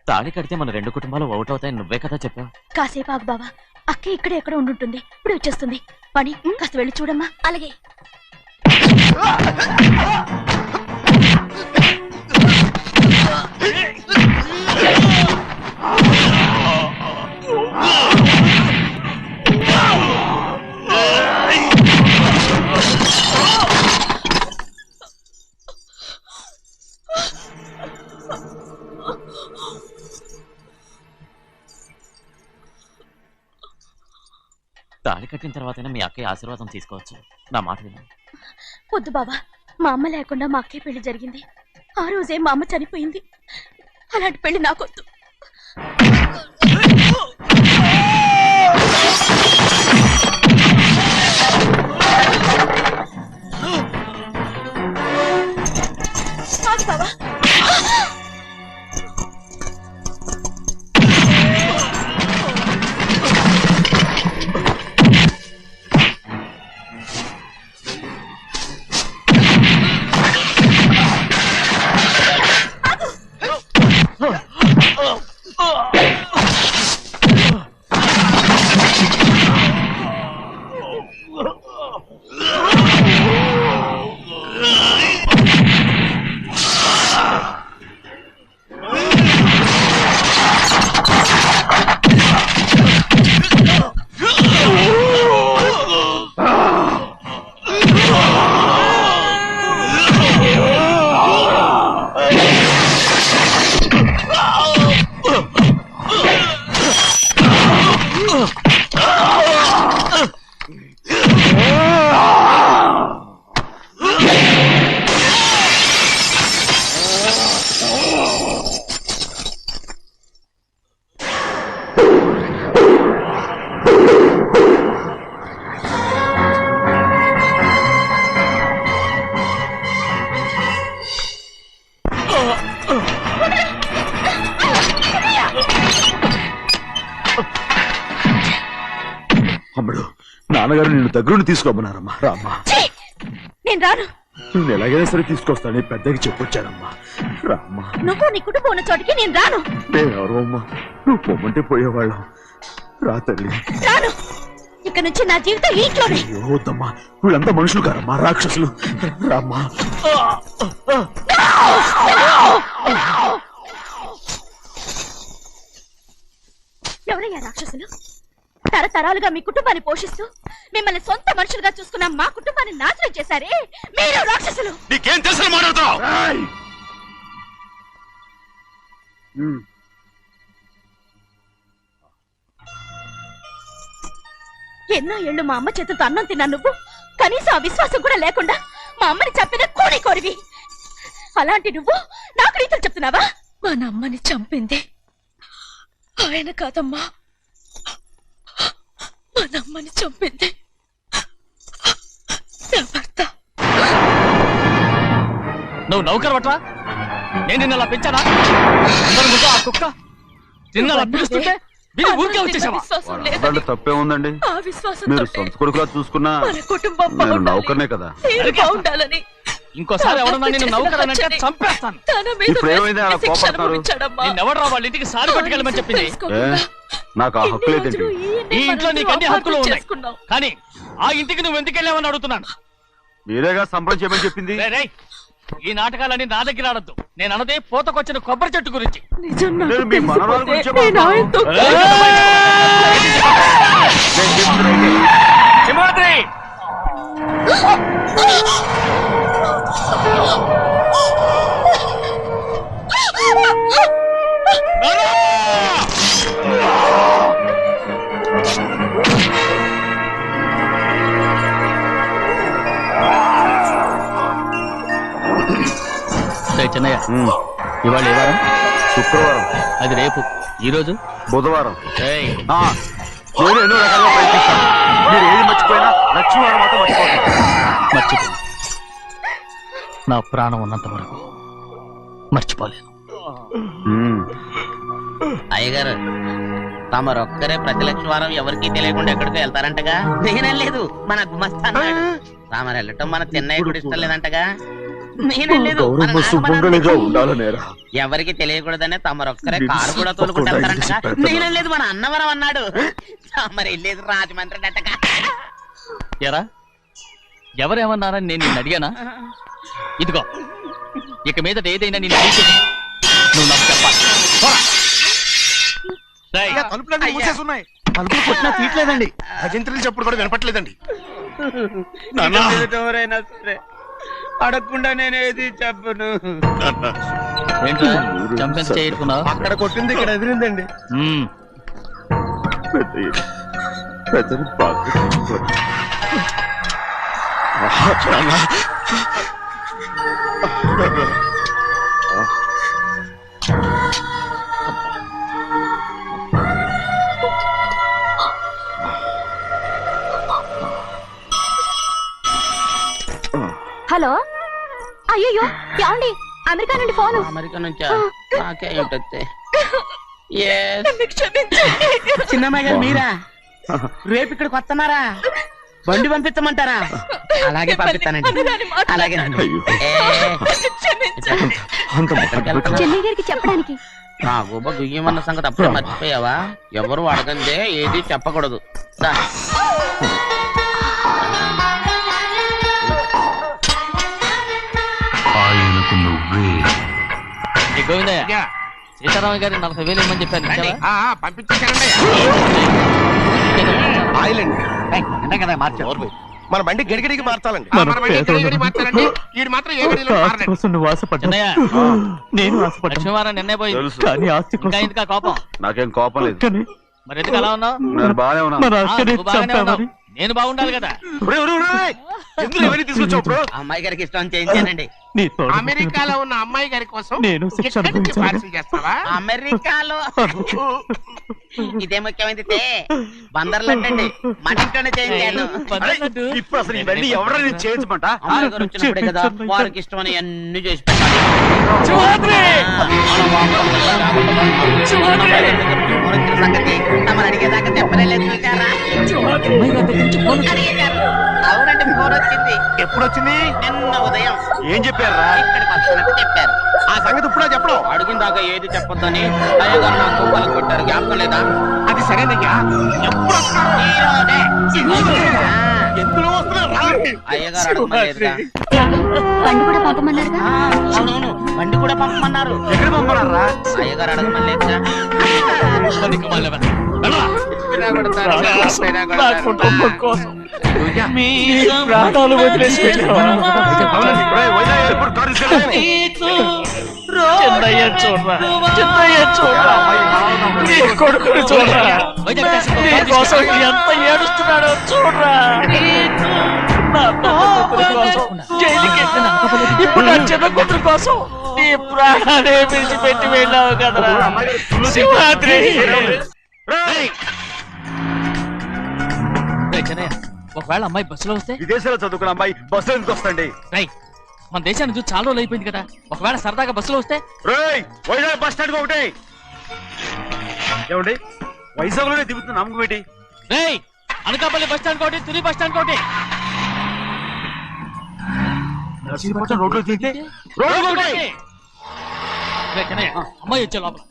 తాళి కడితే మన రెండు కుటుంబాలు అవుట్ అవుతాయని నువ్వే కదా చెప్పావు. కాసేపు ఆగు బావా, అక్క ఇక్కడే ఎక్కడ ఉండుంటుంది, ఇప్పుడు వచ్చేస్తుంది. పని కాస్త వెళ్ళి చూడమ్మా. అలాగే. తాళి కట్టిన తర్వాతైనా మీ అక్కయ్య ఆశీర్వాదం తీసుకోవచ్చు. నా మాట విను. వద్దు బావా, మా అమ్మ లేకుండా మా అక్కయ్య పెళ్లి జరిగింది. ఆ రోజే మా అమ్మ చనిపోయింది. అలాంటి పెళ్లి నాకొద్దు. బావా, నాన్నగారు నిన్ను దగ్గరుండి తీసుకోమన్నారమ్మా. రామ్మా, ఛీ! నేను రాను. నేను ఎలాగైనా సరే తీసుకొస్తాను. పెద్దకి చెప్పొచ్చానమ్మా. రామ్మా. నువ్వు నీ కుటుంబం ఉన్న చోటికి నేను రాను. నేనెవరో అమ్మా, నువ్వు పొమ్మంటే పోయేవాళ్ళం. రా తల్లి. రాను. ఇక నుంచి నా జీవితం ఈ ఇంట్లోనే. అయ్యో వద్దమ్మా, వీళ్ళంతా మనుషులు కారమ్మా, రాక్షసులు. రామ్మా. ఎవరయ్యా రాక్షసులు? తరతరాలుగా మీ కుటుంబాన్ని పోషిస్తూ మిమ్మల్ని సొంత మనుషులుగా చూసుకున్న మా కుటుంబాన్ని నాశనం చేశారే మీరు రాక్షసులు. నీకేం తెలుసు మాట్లాడుతావు? ఎన్నో ఏళ్ళు మా అమ్మ చేతులతో అన్నం తిన్నా నువ్వు కనీసం ఆ విశ్వాసం కూడా లేకుండా మా అమ్మని చంపిన కోడి కోరివి. అలాంటి నువ్వు నాకు రీతులు చెప్తున్నావా? మా అమ్మని చంపింది ఆయన కాదమ్మా, మా అమ్మని చంపింది నా భర్త. నువ్వు నౌకర్ పట్రా? నేను నిన్న అలా పెంచానా? అందరి ముందు ఆ కుక్క నిన్న అలా పిలుస్తుంటే వీడి ఊరికే వచ్చేసావా? విశ్వాసం దాంట్లో లేదని తప్పే ఉందండి. ఆ విశ్వాసం మీరు సొంత కొడుకులా చూసుకున్నా మన కుటుంబం నేను బాగుండాలి. నౌకర్నే కదా. నేను బాగుండాలని ఇంకోసారి ఎవరన్నా నిన్ను నౌకర్ అని అంటే చంపేస్తాను. తన మీద ఇప్పుడు ఏమైంది అలా శిక్ష కోపడుతున్నారు? అనుభవించాడమ్మా. నిన్నెవడరా వాళ్ళ ఇంటికి సారి పట్టుకెళ్ళమని చెప్పింది? నాకు ఆ హక్కు లేదండి. ఈ ఇంట్లో నీకు అన్ని హక్కులు ఉన్నాయి, చేసుకున్నావు. కానీ ఆ ఇంటికి నువ్వు ఎందుకు వెళ్ళావని అడుగుతున్నాను. మీరేగా సంబరం చేయమని చెప్పింది. రేయ్, రేయ్, ఈ నాటకాలన్నీ నా దగ్గర ఆడద్దు. నేను అన్నదే పోతకొచ్చిన కొబ్బరి చెట్టు గురించి. నిజం నాకు నేను మీ మనవరాల తెలిసిపోతే గురించే నేను ఆయనతో సింహాద్రి! చిన్నయ్య, ఇవాళ ఏ వారం? శుక్రవారం. అది రేపు. ఈ రోజు బుధవారం. ఏయ్, నేను ఎన్నో రకాలుగా ప్రయత్నిస్తాను. మీరు ఏది మర్చిపోయినా లక్ష్మీవారం మాత్రం మర్చిపోతాను. మర్చిపో. నా ప్రాణం ఉన్నంత వరకు మర్చిపోలేను. అయ్యగారు తమరొక్కరే ప్రతి లక్షవారం ఎవరికి తెలియకుండా ఎక్కడికో వెళ్తారంటగా? నేనేం లేదు, మన గుమస్తా అన్నాడు. తామరు వెళ్ళటం మన చెన్నయ్య కూడా ఇష్టం లేదంటగా? నేనేం లేదు, మన గౌరమ్మ సుమంగళిగా ఉండాలనేరా. ఎవరికి తెలియకూడదనే తమరొక్కరే కారు కూడా తోలుకుంటూ వెళ్తారంటగా? నేనేం లేదు, మన అన్నవరం అన్నాడు. తమరు వెళ్ళేది రాజమండ్రి అంటగా. ఎరా, ఎవరేమన్నారని నేను నిన్ను అడిగానా? ఇదిగో, ఇక మీద ఏదైనా నేను అడిగితే నువ్వు నాకు చెప్పాలి. పోరా. రేయ్, తలుపులన్నీ మూసేసున్నాయి. తలుపులు కొట్టినా తీయట్లేదండి. భజంత్రులు చెప్పుడు కూడా వినపట్లేదండి. ఎవరైనా సరే అడగకుండా నేనేది చెప్పను. ఏంట్రా చంపెంత చేయుకున్నావు? అక్కడ కొట్టింది ఇక్కడ ఎదిరిందండి. పెద్దని బాగా చూసుకోండి. హలో, అయ్యో ఏమండి, అమెరికా నుండి ఫోను. అమెరికా నుంచా? నాకే ఉంటుంది. క్షమించండి. చిన్నమ్మాయి గారు మీరా? రేపు ఇక్కడికి వస్తున్నారా? బండి పంపిస్తామంటారా? అలాగే పంపిస్తానండి. అలాగే చెన్నై గారికి చెప్పడానికి. నా గుబ్బ గుయ్యమన్న సంగతి అప్పుడే మర్చిపోయావా? ఎవరు అడగందే ఏది చెప్పకూడదు. గోవిందయ్య, సీతారామ గారి 40,000 ఇవ్వమని చెప్పాను. పంపించేశానండి. ఆయిల్ అండి కదా మార్చారు. మన బండి గడిగడికి మార్చాలండి. మార్చారండి. వీడు మాత్రం ఏ గడిలో మారలేదు. చిన్నయ్య, నేను లక్ష్మీవారం నిన్నే పోయి ఇంకా ఎందుకా కోపం? నాకేం కోపం లేదు. మరి ఎందుకు అలా ఉన్నావు? నేను బాగానే ఉన్నాను. నువ్వు బాగానే ఉన్నావు. నేను బాగుండాలి కదా. ఎందుకు ఇవన్నీ తీసుకొచ్చావు? అమ్మాయి గారికి ఇష్టం చేయించానండి. అమెరికాలో ఉన్న అమ్మాయి గారి కోసం నేను శిక్ష ఇక్కడి నుంచి అనుభవించాలి. పార్సిల్ చేస్తావా? అమెరికాలో ఇదే ముఖ్యమైనది బందర్లంటండి మన ఇంట్లోనే చేయించాను. ఇప్పుడు అసలు ఇవన్నీ ఎవరైనా చేయించమంట? అమ్మాయి గారు వచ్చినప్పుడే కదా వారికి ఇష్టమని అన్ని చేసి పెట్టాలి. సంగతి తమరు అడిగేదాకా చెప్పలేదు చూసారా? అవునండి, ఫోన్ వచ్చింది. ఎప్పుడు వచ్చింది? నిన్న ఉదయం. ఏం చెప్పారా? ఇక్కడికి వస్తున్నట్టు చెప్పారు. ఆ సంగతి ఇప్పుడే చెప్పడం. అడిగిన దాకా ఏది చెప్పొద్దని అయ్యగారు నాకు కుక్కలు కొట్టారు, జ్ఞాపకం లేదా? అది సరేనయ్యా. ఎప్పుడు వస్తున్నారు? ఎందులో వస్తున్నారు? అయ్యగారు అడగమలేదుగా. బండి కూడా పంపమన్నారుగా. అవునవును, బండి కూడా పంపమన్నారు. ఎక్కడ పంపనారా? అయ్యగారు అడగమలేదుగా. ప్రాణాలు వదిలేసి వెళ్ళావా? చిన్నయ్య చూడరా, చిన్నయ్య చూడరా, నీ కొడుకుని చూడరా, నీ కోసం ఎంత ఏడుస్తున్నాడో చూడరా. నా పెద్ద కూతురి కోసం జైలుకి వెళ్ళిన, ఇప్పుడు నా చిన్న కూతురి కోసం నీ ప్రాణాలే విడిచిపెట్టి వెళ్ళావు కదరా సింహాద్రి. ఒకవేళ అమ్మాయి బస్సులో వస్తే? విదేశాల్లో చదువుకున్న అమ్మాయి బస్సు ఎందుకు వస్తండి? మన దేశాన్ని చూసి చాలా రోజులు అయిపోయింది కదా, ఒకవేళ సరదాగా బస్సులో వస్తే? వైజాగ్ బస్ స్టాండ్ ఒకటి ఏమండి, వైజాగ్ లోనే దిగుతున్న నమ్మకం ఏంటి? అనకాపల్లి బస్ స్టాండ్ కోటి, తుని బస్ స్టాండ్ కోటి. రోడ్లో దిగితే అమ్మాయి వచ్చే లోపల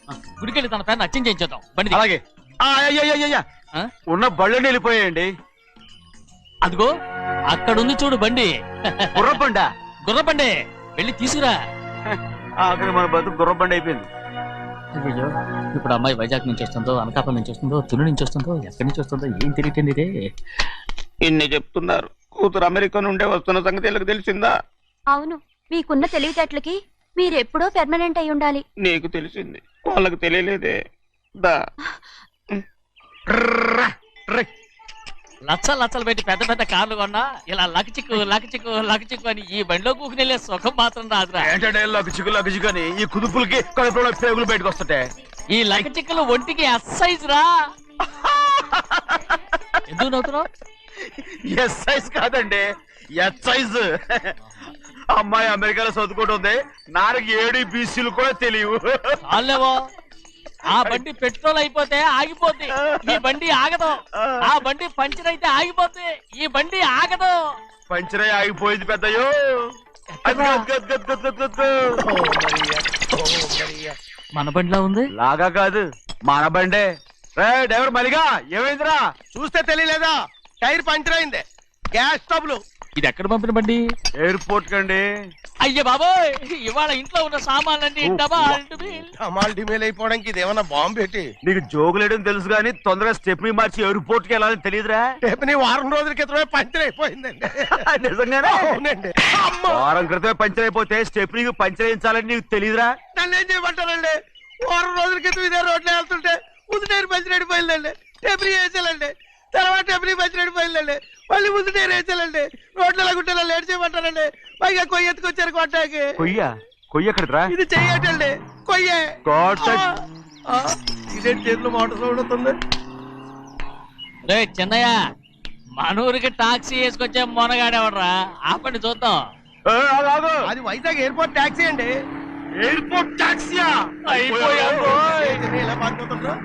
గుడికెళ్ళి తన పేరుని అచ్చం చేయించేద్దాం. బండి అలాగే. ఉన్న బళ్ళని వెళ్ళిపోయాయండి. అదిగో అక్కడుంది చూడు బండి. గుర్రబండ? గుర్రబండి, వెళ్ళి తీసుకురా. అక్కడ మన బతుకు గుర్రబండి అయిపోయింది. అయ్యో, ఇప్పుడు అమ్మాయి వైజాగ్ నుంచి వస్తుందో, అనకాపల్లి నుంచి వస్తుందో, తుని నుంచి వస్తుందో, ఎక్కడి నుంచి వస్తుందో ఏం తెలియటండి ఇదే. ఇన్ని చెప్తున్నారు, కూతురు అమెరికా నుండే వస్తున్న సంగతి వీళ్ళకి తెలిసిందా? అవును, మీకున్న తెలివితేటలకి మీరెప్పుడో పెర్మనెంట్ అయి ఉండాలి. నీకు తెలిసింది, వాళ్ళకి తెలియలేదే. దా లచ్చలు పెట్టి పెద్ద పెద్ద కార్లు కొన్నా ఇలా లకచిక్కు లకచిక్కు లకచిక్కు అని ఈ బండిలో కూకుని వెళ్ళే సుఖం మాత్రం రాదురా. ఏంటంటే లకచిక్కు అని ఈ కుదుపులకి కడుపులో పేగులు బయటకు వస్తుంటాయి. ఈ లకచిక్కులు ఒంటికి ఎక్సైజ్ రా. ఎందుకు నవ్వుతున్నావు? ఎక్సైజ్ కాదండి, ఎక్సైజ్. అమ్మాయి అమెరికాలో చదువుకుంటుంది, నాకు 7 BCలు కూడా తెలియవు. చాలేవో, ఆ బండి పెట్రోల్ అయిపోతే ఆగిపోద్ది, ఈ బండి ఆగదు. ఆ బండి పంచర్ అయితే ఆగిపోద్ది, ఈ బండి ఆగదు. పంచర్ అయి ఆగిపోయింది పెద్దయ్యో. మన బండిలా ఉంది. లాగా కాదు, మన బండే. డ్రైవర్ మలిగా ఏమైందిరా? చూస్తే తెలియలేదా? టైర్ పంచర్ అయింది. Gas trouble. ఇది ఎక్కడ పంపిన బండి? ఎయిర్పోర్ట్ కండి. అయ్యే బాబోయ్, ఇవాళ ఇంట్లో ఉన్న సామాన్లన్నీ డమాల్ డిమేల్ అయిపోవడానికి ఇది ఏమన్నా బాంబు పెట్టి? నీకు జోగులేయడం తెలుసు కానీ తొందరగా స్టెప్ని మార్చి ఎయిర్పోర్ట్ కి వెళ్ళాలని తెలియదురా? స్టెప్ని వారం రోజుల క్రితమే పంచర్ అయిపోయిందండి. నిజంగానే? అవునండి. వారం క్రితమే పంచర్ అయిపోతే స్టెప్నికి పంచర్ వేయించాలని నీకు తెలియదురా? నన్ను ఏం చేయమంటారండి? వారం రోజుల క్రితం ఇదే రోడ్లో వెళ్తుంటే ముందు టైర్ పంచర్ అయిపోయిందండి. స్టెప్ని వేసాలండి, తర్వాత స్టెప్ని పంచర్ అయిపోయిందండి, మళ్ళీ ముందు టైర్ వేసాలండి. రోడ్లలో గుట్టలో లేట్ చేయమంటారండి. పైగా కొయ్య ఎత్తుకొచ్చారు కొట్టాకి. కొయ్య ఎక్కడరా? ఇది చెయ్యటండి, కొయ్యే. ఇదే చేతులు మోటార్ సౌండ్ అవుతుంది. రే చిన్నయ్య, మన ఊరికి టాక్సీ వేసుకొచ్చే మొనగాడేవడరా? ఆపండి చూద్దాం. అది వైజాగ్ ఎయిర్పోర్ట్ టాక్సీ అండి. ఎయిర్పోర్ట్ టాక్సీయా? ఇలా పారిపోతుండ్రా.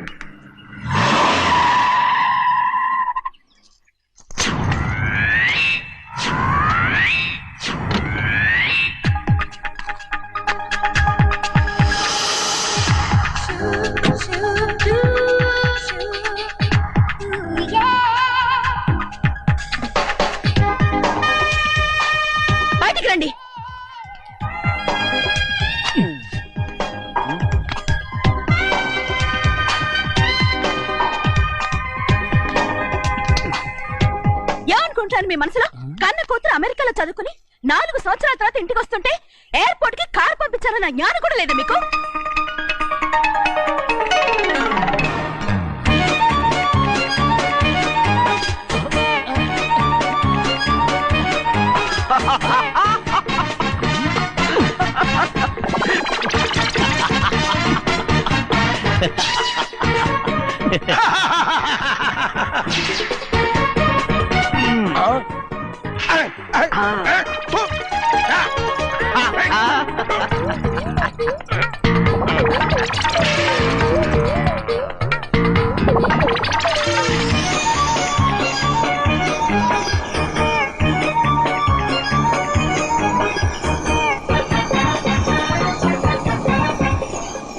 బయటికి రండి. ఏమనుకుంటాను మీ మనసులో? కన్న కూతురు అమెరికాలో చదువుకుని 4 సంవత్సరాల తర్వాత ఇంటికి వస్తుంటే ఎయిర్పోర్ట్ కి కార్ పంపించాలన్న జ్ఞానం కూడా లేదు మీకు?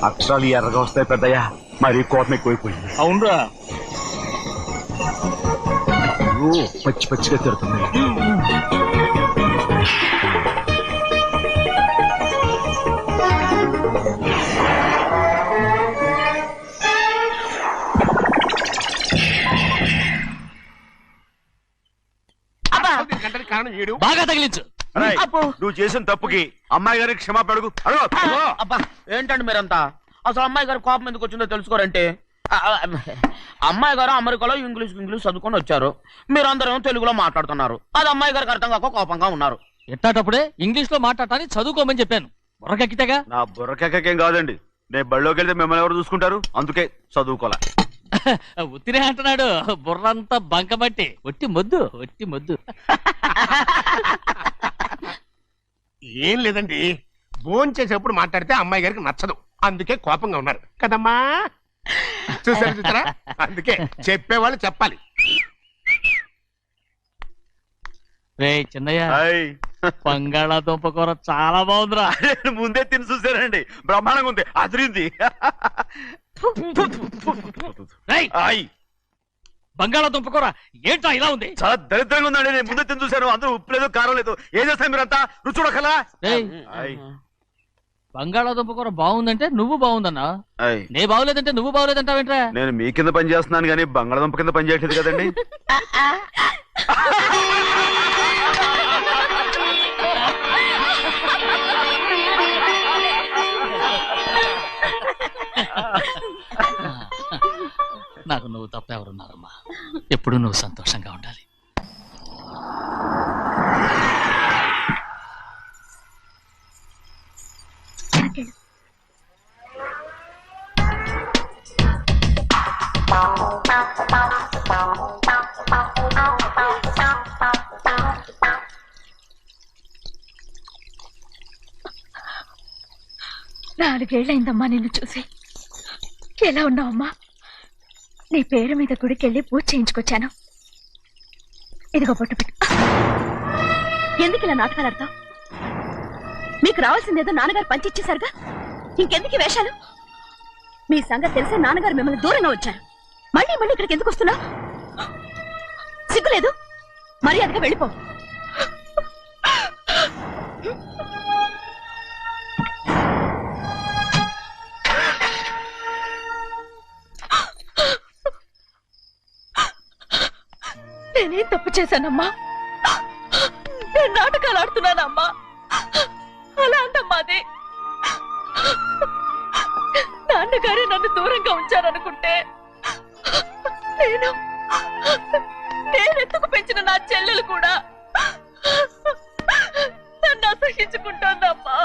అక్షరాలు ఎర్రగా వస్తాయి పెద్దయ్యా, మరి కోపం ఎక్కువైపోయింది. అవునరా, పచ్చి పచ్చిగా తిడుతుంది. బాగా తగిలించు. నువ్వు చేసిన తప్పుకి అమ్మాయి గారికి క్షమాపణ అడుగు. అబ్బా ఏంటండి మీరంతా? అసలు అమ్మాయి గారు కోపం ఎందుకు వచ్చిందో తెలుసుకోరంటే, అమ్మాయి గారు అమెరికాలో ఇంగ్లీష్ చదువుకొని వచ్చారు, మీరందరూ తెలుగులో మాట్లాడుతున్నారు. అది అమ్మాయి గారికి అర్థం కాక కోపంగా ఉన్నారు. ఎట్టాటప్పుడే ఇంగ్లీష్ లో మాట్లాడటానికి చదువుకోమని చెప్పాను. బుర్రకెక్కితేగా. నా బుర్రకెక్కకేం కాదండి, నేను బళ్ళోకి వెళ్తే మిమ్మల్ని ఎవరు చూసుకుంటారు, అందుకే చదువుకోలే. ఉత్తినే అంటున్నాడు, బుర్రంతా బంకబట్టి. ఒట్టి మొద్దు, ఒట్టి మొద్దు. ఏం లేదండి, భోజనం చేసేప్పుడు మాట్లాడితే అమ్మాయి గారికి నచ్చదు, అందుకే కోపంగా ఉన్నారు కదమ్మా. చూసారా, అందుకే చెప్పేవాళ్ళు చెప్పాలి. రే చిన్నయ్య, బంగాళాదుంప కూర చాలా బాగుందిరా. ముందే తిని చూసానండి, బ్రహ్మాండంగా ఉంది, అదిరింది. బంగాళాదుంప కూర ఏంటా ఇలా ఉంది? చాలా దరిద్రంగా ఉందండి, నేను ముందే తిని చూశాను. అందరూ ఉప్పు లేదు, కారం లేదు. ఏం చేస్తాను మీరంతా? రుచి చూడకలా. బంగాళాదుంప కూర బాగుందంటే నువ్వు బాగుందన్నా, నే బాగులేదంటే నువ్వు బాగులేదంటావేంట్రా? నేను మీ కింద పని చేస్తున్నాను కానీ బంగాళాదుంప కింద పని చేయట్లేదు కదండి. నాకు నువ్వు తప్ప ఎవరున్నారమ్మా? ఎప్పుడు నువ్వు సంతోషంగా ఉండాలి. నాలుగేళ్లైందమ్మా నిన్ను చూసి. ఎలా ఉన్నావమ్మా? నీ పేరు మీద గుడికెళ్ళి పూజ చేయించుకొచ్చాను. ఇదిగో బొట్టు పెట్టు. ఎందుకు ఇలా నాటకాలు ఆడతావు? మీకు రావాల్సిందేదో నాన్నగారు పంచిచ్చేశారుగా, ఇంకెందుకు ఈ వేషాలు? మీ సంగతి తెలిసే నాన్నగారు మిమ్మల్ని దూరంగా వచ్చారు. మళ్ళీ మళ్ళీ ఇక్కడికి ఎందుకు వస్తున్నావు? సిగ్గులేదు? మర్యాదగా వెళ్ళిపో. నేనేం తప్పు చేశానమ్మా? నేను నాటకాలు ఆడుతున్నానమ్మా. అలా అంటమ్మా అది. నాన్నగారే నన్ను దూరంగా ఉంచారనుకుంటే నేనెత్తుకు పెంచిన నా చెల్లెలు కూడా నన్ను అసహించుకుంటోందమ్మా.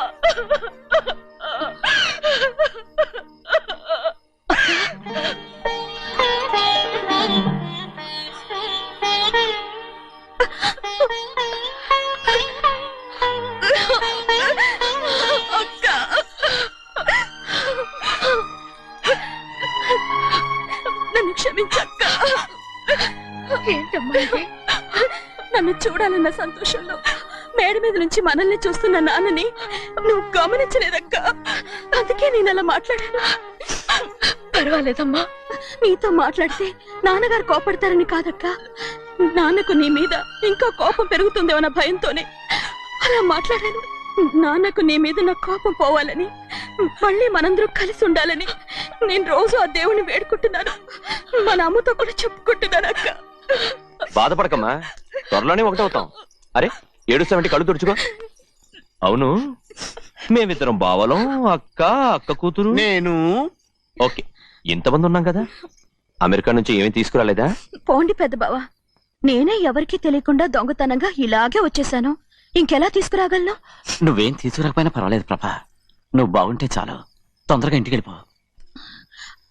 నన్ను క్షమించక్క. ఏంటమ్మా ఇది? నన్ను చూడాలన్న సంతోషంలో మేడ మీద నుంచి మనల్ని చూస్తున్న నాన్నని నువ్వు గమనించలేదక్క. అందుకే నేను అలా మాట్లాడాను. పర్వాలేదమ్మా, నీతో మాట్లాడితే నాన్నగారు కోపడతారని కాదక్క. నాన్నకు నీ మీద ఇంకా కోపం పెరుగుతుందేమన్న భయంతోనే అలా మాట్లాడాను. నాన్నకు నీ మీద నా కోపం పోవాలని, మళ్ళీ మనందరూ కలిసి ఉండాలని నేను రోజు ఆ దేవుణ్ణి వేడుకుంటున్నాను. మన అమ్మతో కూడా చెప్పుకుంటున్నాను అక్క. బాధపడకమ్మా, త్వరలోనే ఒకటవుతాం. అరే ఏడుస్తామంటే కళ్ళు తుడుచుకో. అవును, మేమిద్దరం బావలం, అక్క కూతురు, నేను. ఓకే, ఇంతమంది ఉన్నాం కదా. అమెరికా నుంచి ఏమీ తీసుకురాలేదా? పోండి పెద్ద బావ, నేనే ఎవరికీ తెలియకుండా దొంగతనంగా ఇలాగే వచ్చేసాను. ఇంకెలా తీసుకురాగలను? నువ్వేం తీసుకురాకపోయినా పర్వాలేదు ప్రభా, నువ్వు బాగుంటే చాలు. తొందరగా ఇంటికి వెళ్ళిపో.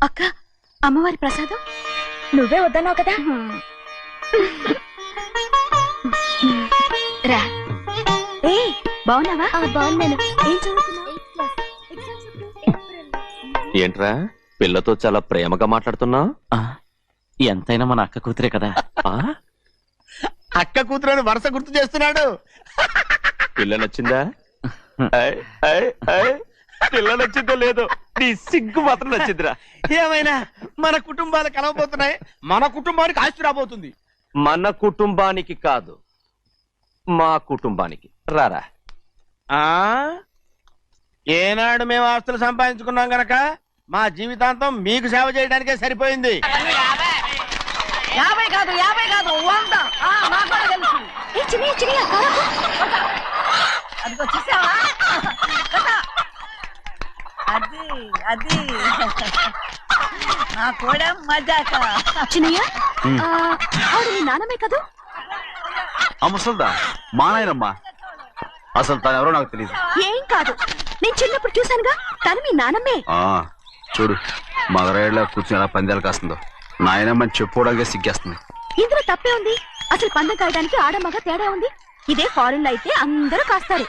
అక్క అమ్మవారి ప్రసాదం నువ్వే వద్దన్నావు కదా రా ఏ బాగున్నావా బాగున్నాను ఏం చదువుతున్నావు ఏంట్రా పిల్లతో చాలా ప్రేమగా మాట్లాడుతున్నావు? ఎంతైనా మన అక్క కూతురే కదా. అక్క కూతురని వరుస గుర్తు చేస్తున్నాడు. పిల్ల నచ్చిందా? పిల్ల నచ్చిందో లేదో నీ సిగ్గు మాత్రం నచ్చిందిరా. ఏమైనా మన కుటుంబాలు కలవబోతున్నాయి, మన కుటుంబానికి ఆస్తి రాబోతుంది. మన కుటుంబానికి కాదు, మా కుటుంబానికి. రారా. ఏనాడు మేము ఆస్తులు సంపాదించుకున్నాం గనక మా జీవితాంతం మీకు సేవ చేయడానికే సరిపోయింది. 50 కాదు 100. నాకు కూడా తెలుసు. అదిగో చూసావా? అది నా కూడా మజాక. చిన్నయ్య ఆవిడ నీ నాన్నమే కదూ? ఆ ముసల్దా మా నాయనమ్మా. అసలు తను ఎవరో నాకు తెలియదు. ఏం కాదు, నేను చిన్నప్పుడు చూశానుగా, తను మీ నాన్నమ్మే. చూడు మగరాయిలా కూర్చుని ఎలా పందాలు కాస్తుందో. నాయనమ్మని చెప్పుకోవడానికి సిగ్గేస్తుంది. ఇందులో తప్పే ఉంది? అసలు పందెం కాయడానికి ఆడమగ తేడా ఉంది. ఇదే ఫారెన్ లో అయితే అందరూ కాస్తారు.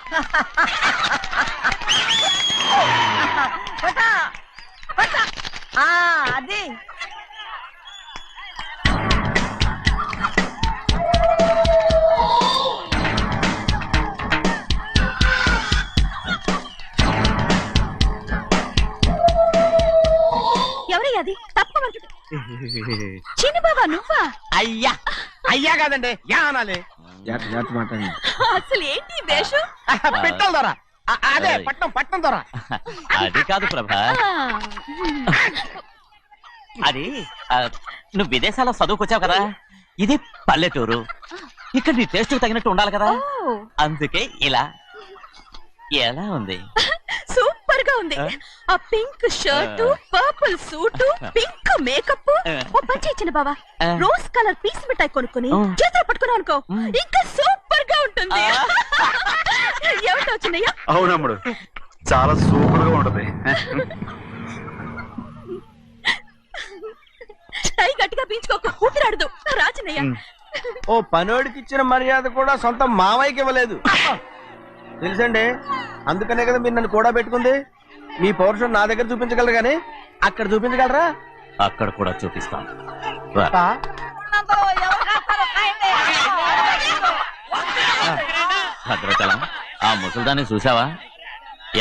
అది ఎవరయ్యా అది? తప్పమంటు చిన్న బాబా నువ్వా? అయ్యా అయ్యా కాదండి, యా అనాలి. అసలు ఏంటి వేషం? పెట్టల ద్వారా అదే పట్నం ద్వారా. అది కాదు ప్రభా, అది నువ్వు విదేశాల్లో చదువుకొచ్చావు కదా, ఇది పల్లెటూరు. ఇక్కడ నీ టేస్ట్ తగినట్టు ఉండాలి కదా, అందుకే ఇలా. ఎలా ఉంది? సూపర్ గా ఉంది. ఆ pink shirt, purple suit, pink makeup. ఓ పని చిన్న బావా, రోజ్ కలర్ పీస్ మిఠాయి కొనుక్కుని చేతులు పట్టుకున్నావు అనుకో, ఇంకా సూపర్ గా ఉంటుంది. ఏమిటో చిన్నయ్య? అవునమ్ముడు, చాలా సూపర్ గా ఉంటది. టై గట్టిగా పీంచుకోకు, ఊపిరాడదు. రాజనయ్య ఓ పనోడికి ఇచ్చిన మర్యాద కూడా సొంత మావయ్యకి ఇవ్వలేదు తెలుసండి. అందుకనే కదా మీరు నన్ను కూడా పెట్టుకుంది. మీ పౌరుషం నా దగ్గర చూపించగలరు కానీ అక్కడ చూపించగలరా? అక్కడ కూడా చూపిస్తాను. భద్రాచలం, ఆ ముసల్దాన్ని చూసావా?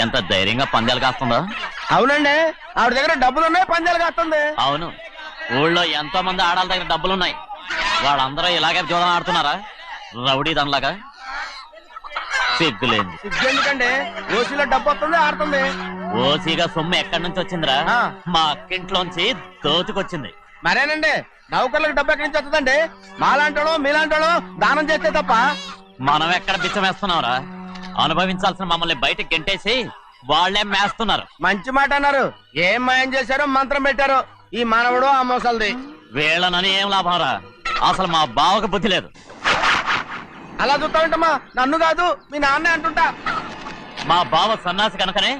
ఎంత ధైర్యంగా పందాలు కాస్తుందో. అవునండి, ఆవిడ దగ్గర డబ్బులు ఉన్నాయి, పందాలు కాస్తుంది. అవును, ఊళ్ళో ఎంతో మంది ఆడాళ్ళ దగ్గర డబ్బులున్నాయి. వాళ్ళందరూ ఇలాగే జోదం ఆడుతున్నారా రౌడీ దానిలాగా? సిగ్గులేదు. సిగ్గెందుకండి, ఓసీలో డబ్బు వస్తుంది, ఆడుతుంది. ఓసీగా సొమ్ము ఎక్కడి నుంచి వచ్చిందిరా? మా అక్కింట్లోంచి దోచుకొచ్చింది. మరేనండి, నౌకర్లకు డబ్బు ఎక్కడి నుంచి వస్తుందండి? మాలాంటోళ్ళు మీలాంటోళ్ళు దానం చేస్తే తప్ప. మనం ఎక్కడ బిచ్చం వేస్తున్నావురా? అనుభవించాల్సిన మమ్మల్ని బయటకు గెంటేసి వాళ్లే మేస్తున్నారు. మంచి మాట అన్నారు. ఏం మాయం చేశారో, మంత్రం పెట్టారో ఈ మానవుడు ఆ మోసల్ది. వీళ్ళనని ఏం లాభం రా? అసలు మా బావకు బుద్ధి లేదు. అలా చూస్తా ఉంటామా? నన్ను కాదు మీ నాన్నే అంటుంటా. మా బావ సన్నాసి కనుకనే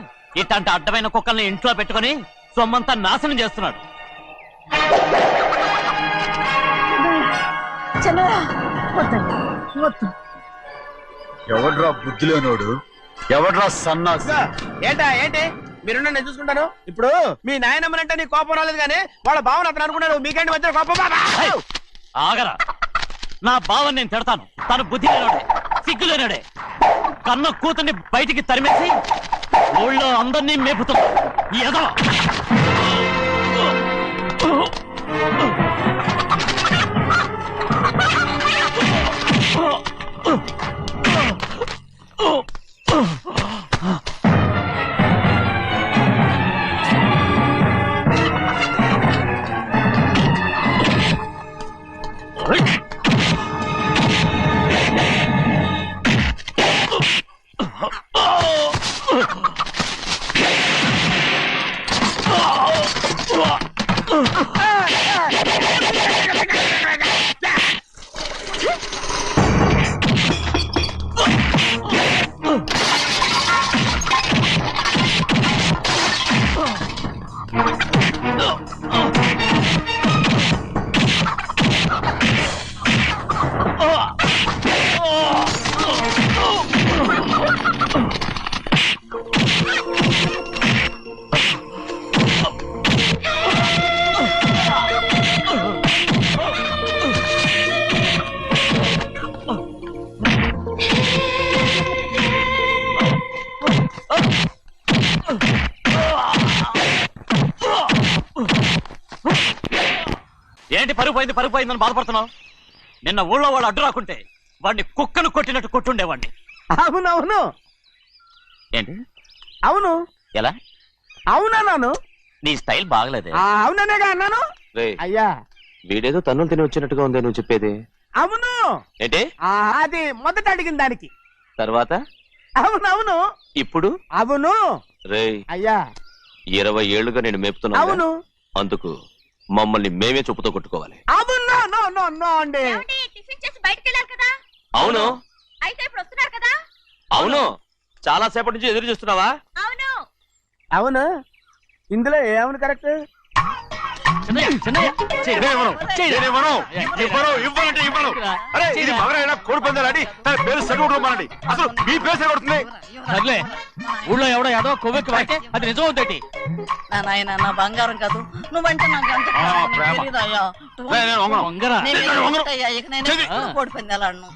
ఇట్లాంటి అడ్డమైన కుక్కల్ని ఇంట్లో పెట్టుకుని సొమ్మంతా నాశనం చేస్తున్నాడు. ఎవడ్రా బుద్ధి లేనోడు? ఎవడ్రా సన్నాసి? ఏంటి మీరు నేను చూసుకుంటాను. ఇప్పుడు మీ నాయనమ్మనంటే నీ కోపం రాలేదు కానీ వాళ్ళ భావన అతను అనుకున్నాడు. మీకేంటి మధ్య కోపం? ఆగరా, నా బావని నేను తిడతాను. తను బుద్ధి లేనోడే, సిగ్గు లేనోడే. కన్న కూతుర్ని బయటికి తరిమేసి ఊళ్ళో అందరినీ మేపుతున్నా. ఏదో ఏంటి పరుగు పోయిందని బాధపడుతున్నావు? నిన్న ఊళ్ళో వాళ్ళు అడ్డు రాకుంటే వాడిని కుక్కను కొట్టినట్టు కొట్టుండేవాడిని. అవునవును. ఏంటి? అవును. ఎలా? అవునన్నాను. నీ స్టైల్ బాగలేదే. అవుననేగా అన్నాను. అయ్యా వీడేదో తన్నులు తిని వచ్చినట్టుగా ఉంది నువ్వు చెప్పేది. అవును. ఏంటి? అది మొదట అడిగిన దానికి. తర్వాత? అవునవును. ఇప్పుడు? అవును. రే అయ్యా 20 ఏళ్లుగా నేను మేపుతున్నా. అవును. అందుకు మమ్మల్ని మేమే చెప్పుతో కొట్టుకోవాలి. అవును. నో అండి. టిఫిన్ చేసి బయటికి వెళ్ళారు కదా. అవును. అయితే ఇప్పుడు వస్తున్నారు కదా. అవును. చాలా సేపటి నుంచి ఎదురు చూస్తున్నావా? అవును. అవును. ఇందులో ఏమని కరెక్ట్? సర్లే, ఊళ్ళో ఎవడో ఏదో కొవ్వెక్కి వాడితే అది నిజం అవుతాయి. నాయన నా బంగారం కాదు, నువ్వంటే నాకు ఎంత తెలీదయ్యా. ఇక నేను కోడి పందాలాడను.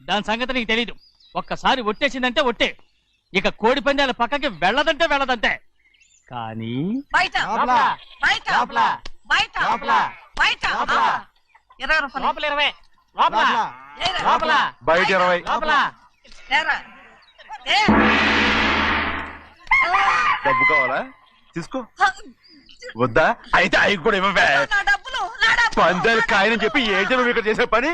దాని సంగతి నీకు తెలీదు. ఒక్కసారి ఒట్టేసిందంటే ఒట్టే. ఇక కోడి పందాల పక్కకి వెళ్ళదంటే వెళ్ళదంటే. కానీ బయట బయట బయట బయట 20 రూపాయలు. లోపల 20, లోపల బయట 20. డబ్బు కావాలా? తీసుకో. వద్దా? అయితే అవి కూడా ఇవ్వవే. పందాలు కాయని చెప్పి ఏంటి నువ్వు ఇక్కడ చేసే పని?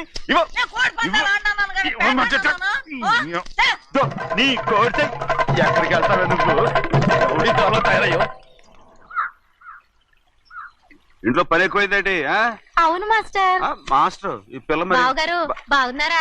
నీ కోరితే ఎక్కడికి వెళ్తావే నువ్వు? తయారయ్యో. ఇంట్లో పని ఎక్కువైందేంటి? అవును మాస్టర్. మాస్టర్ ఈ పిల్ల బావగారు బాగున్నారా?